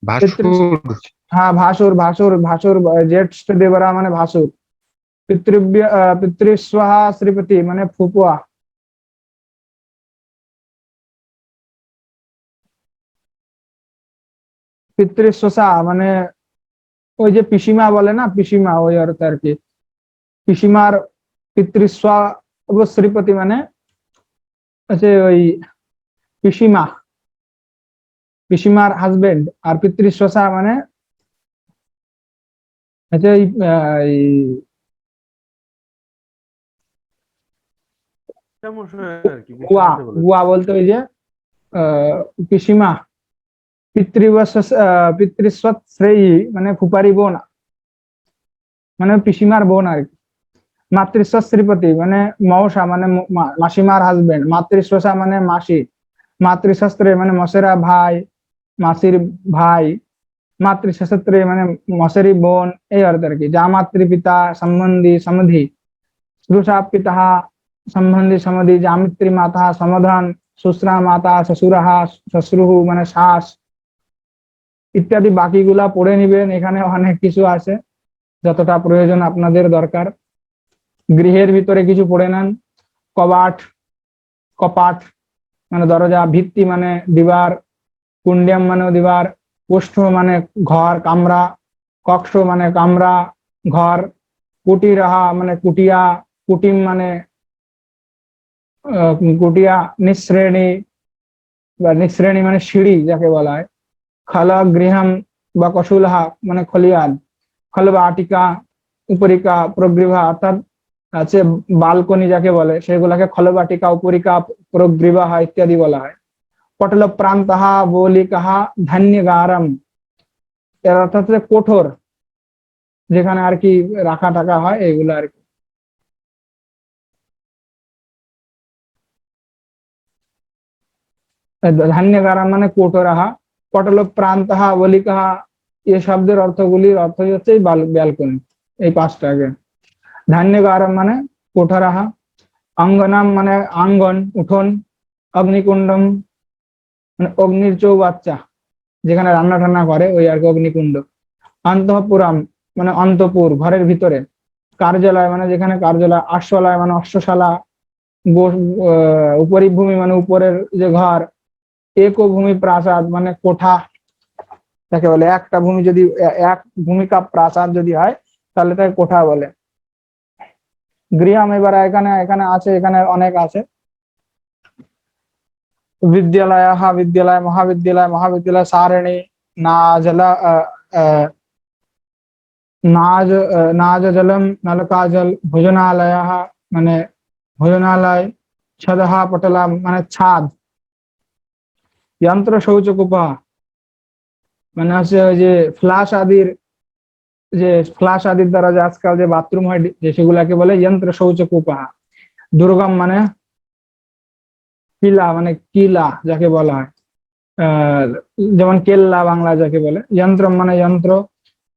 পিতৃ, ভাসুর। হ্যাঁ ভাসুর, ভাসুর ভাসুর জ্যেষ্ঠ দেবরা মানে ভাসুর। পিতৃব্য পিতৃস্বাহা শ্রীপতি মানে ফুপুয়া। পিতৃস্বসা মানে ওই যে পিসিমা বলে না, পিসিমা ওই অর্থে আর কি। পিসিমার পিতৃস্বা শ্রীপতি মানে হচ্ছে ওই পিসিমা, পিসিমার হাজবেন্ড। আর পিতৃস্বসা মানে হচ্ছে এই বুয়া, বুয়া বলতে ওই যে পিসিমা। পিতৃস্বৎ শ্রেয়ী মানে ফুপারি বোন, মানে পিসিমার বোন আর কি। মাতৃস্ব শ্রীপতি মানে মৌসা মানে মাসিমার হাজবেন্ড। মাতৃস্বসা মানে মাসি। মাতৃশাস্ত্রে মানে মসেরা ভাই, মাসির ভাই। মাতৃশাস্ত্রে মানে মসেরি বোন, এই অর্থ আর কি। যা মাতৃপিতা সম্বন্ধী সমধি, শ্রুষা পিতা সম্বন্ধী সমধি, জামিত্রী মাতা সমাধান, শুশ্রা মাতা শ্বশুরাহা, শ্বশ্রুহু মানে শ্বাস ইত্যাদি। বাকিগুলা পড়ে নিবেন, এখানে অনেক কিছু আছে, যতটা প্রয়োজন আপনাদের দরকার। গৃহের ভিতরে কিছু পড়ে নেন। কবাট, কপাট মানে দরজা, ভিত্তি মানে দিবার, কুন্ডিয়াম মানে দিবার, কোষ্ঠ মানে ঘর কামরা, কক্ষ মানে কামরা ঘর, কুটিরাহা মানে কুটিয়া, কুটিম মানে কুটিয়া, নিঃশ্রেণী, বা নিঃশ্রেণী মানে সিঁড়ি যাকে বলা হয়, খল গৃহম বা কসুলহা মানে খলিয়ান, খল বা আটিকা, উপরিকা, প্রগ্রীভা অর্থাৎ আছে বালকনি যাকে বলে সেগুলাকে খলবাটিকা, উপরিকা, প্রগ্রীভা ইত্যাদি বলা হয়। পটল প্রান্তহা বলিকাহা ধান্যগারম, এর অর্থাৎ হচ্ছে কোঠর, যেখানে আর কি রাখা টাকা হয় এগুলো আর কি। ধান্যগারম মানে কোঠরাহা, পটল প্রান্তহা বলিকাহা, এই শব্দের অর্থগুলির অর্থ হচ্ছে এই ব্যালকনি, এই পাঁচটাকে। ধান্যগারম মানে কোঠরাহা, অঙ্গনাম মানে আঙ্গন উঠোন, অগ্নিকুণ্ডম মানে অগ্নির চৌবাচ্চা, যেখানে রান্না টান্না করে ওই আর কি অগ্নিকুণ্ড, অন্তঃপুরম মানে অন্তপুর ঘরের ভিতরে, কার্যালয় মানে যেখানে কার্যালয়, আশ্বালয় মানে অশ্বশালা, উপরিভূমি মানে উপরের যে ঘর, একভূমি প্রাসাদ মানে কোঠা তাকে বলে। একটা ভূমি যদি এক ভূমিকা প্রাসাদ যদি হয় তাহলে তাকে কোঠা বলে। গৃহম এবার এখানে এখানে আছে, এখানে অনেক আছে। विद्यालय विद्यालय महाविद्यालय महाविद्यालय सारिणी, नाजल नाज नाज जलम नलका जल, भोजनालय माने भोजनालय, छदहा पटला माने छाद, यंत्र शौचकूपा মানে হচ্ছে ওই যে ফ্লাশ আদির, যে ফ্লাশ আদির দ্বারা যে আজকাল যে বাথরুম হয় যে সেগুলাকে বলে যন্ত্র শৌচকূপা। দুর্গম মানে কিলা মানে কিলা যাকে বলা হয়, যেমন কেল্লা বাংলা যাকে বলে। যন্ত্র মানে যন্ত্র,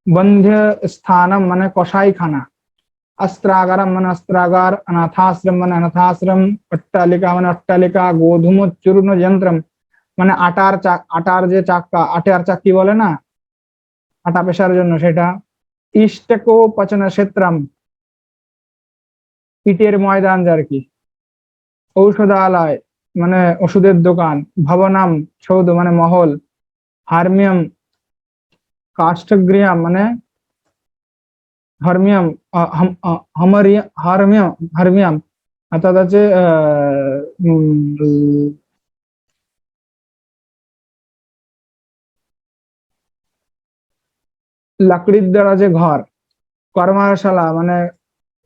বন্ধ স্থানম মানে কসাইখানা, अस्त्रागारम মানে अस्त्रागार, अनाथाश्रम মানে अनाथाश्रम, अट्टालिका মানে अट्टालिका, गोधूम चूर्ण यंत्रम মানে আটার আটার যে চাক্কা, আটার চাক্কি বলে না আটা পেশার জন্য সেটা। ইষ্টকো পচন ক্ষেত্রম ইটের ময়দান যার কি। ঔষধালয় মানে ওষুধের দোকান, ভবনাম সৌধ মানে মহল, হারমিয়ম কাষ্ঠগৃহ মানে হারমিয়াম, হারমিয়াম হারমিয়াম অর্থাৎ হচ্ছে লাকড়ির দ্বারা যে ঘর। কর্মশালা মানে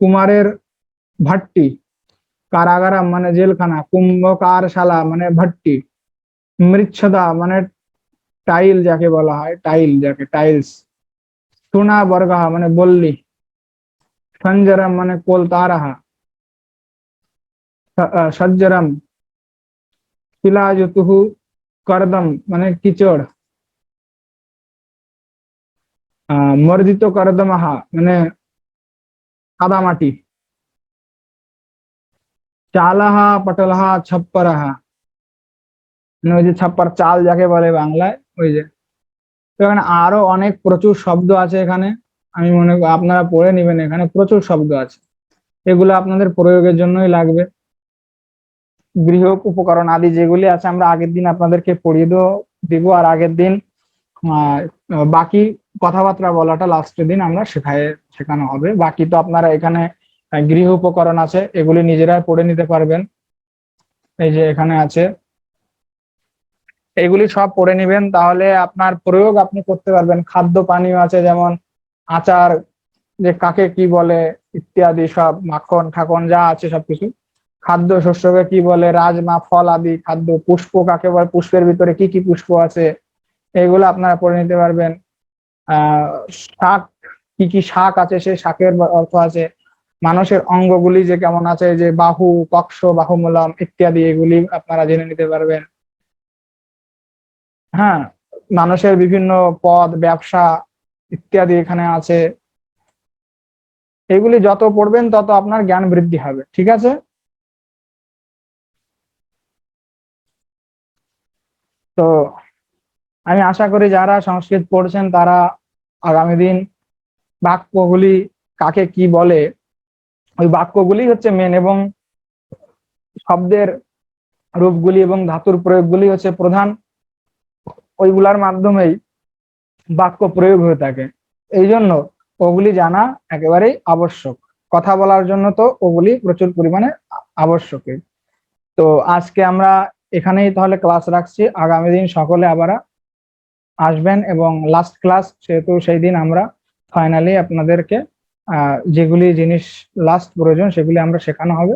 কুমারের ভাট্টি, কারাগারাম মানে জেলখানা, কুম্ভকারশালা মানে ভাট্টি, মৃচ্ছদা মানে টাইল যাকে বলা হয়, টাইল যাকে টাইলস, সোনা বর্গাহা মানে বল্লি, সঞ্জরম মানে কোলতারাহা, সজ্জরম শিলাজতুহু, করদম মানে কিচড়, মর্জিত করদমাহা মানে কাদামাটি, চালাহা পটলহা ছপ্পরাহা মানে ওই যে ছাপ্পার চাল যাকে বলে বাংলায় ওই যে। তো এখানে আরো অনেক প্রচুর শব্দ আছে এখানে, আমি মনে করি আপনারা পড়ে নেবেন, এখানে প্রচুর শব্দ আছে, এগুলো আপনাদের প্রয়োগের জন্যই লাগবে। গৃহ উপকরণ আদি যেগুলি আছে আমরা আগের দিন আপনাদেরকে পড়িয়ে দিব, আর আগের দিন বাকি কথাবার্তা বলাটা লাস্টের দিন আমরা শেখানো হবে। বাকি তো আপনারা এখানে গৃহ উপকরণ আছে এগুলি নিজেরাই পড়ে নিতে পারবেন, এই যে এখানে আছে, এগুলি সব পড়ে নিবেন, তাহলে আপনার প্রয়োগ আপনি করতে পারবেন। খাদ্য পানীয় আছে যেমন আচার, যে কাকে কি বলে ইত্যাদি সব, মাখন ঠাকন যা আছে সবকিছু। খাদ্য শস্যকে কি বলে, রাজমা ফল আদি খাদ্য। পুষ্প কাকে বলে, পুষ্পের ভিতরে কি কি পুষ্প আছে এগুলো আপনারা পড়ে নিতে পারবেন। শাক, কি কি শাক আছে সেই শাকের অর্থ আছে। মানুষের অঙ্গগুলি যে কেমন আছে, যে বাহু, কক্ষ, বাহুমূলম ইত্যাদি, এগুলি আপনারা জেনে নিতে পারবেন। হ্যাঁ, মানুষের বিভিন্ন পদ, ব্যবসা ইত্যাদি এখানে আছে। এগুলি যত পড়বেন তত আপনার জ্ঞান বৃদ্ধি হবে, ঠিক আছে। তো আমি আশা করি যারা সংস্কৃত পড়ছেন তারা আগামী দিন বাক্যগুলি কাকে কি বলে ওই বাক্যগুলি হচ্ছে মেন, এবং শব্দের রূপগুলি এবং ধাতুর প্রয়োগগুলি হচ্ছে প্রধান, ওইগুলার মাধ্যমেই বাক্য প্রয়োগ হয়ে থাকে। এই জন্য ওগুলি জানা একেবারেই আবশ্যক, কথা বলার জন্য তো ওগুলি প্রচুর পরিমাণে আবশ্যক। তো আজকে আমরা এখানেই তাহলে ক্লাস রাখছি। আগামী দিন সকলে আবার আসবেন এবং লাস্ট ক্লাস, সেহেতু সেই দিন আমরা ফাইনালি আপনাদেরকে যেগুলি জিনিস লাস্ট প্রয়োজন সেগুলি আমরা শেখানো হবে।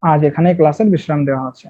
আজ এখানেই ক্লাসের বিশ্রাম দেওয়া হচ্ছে।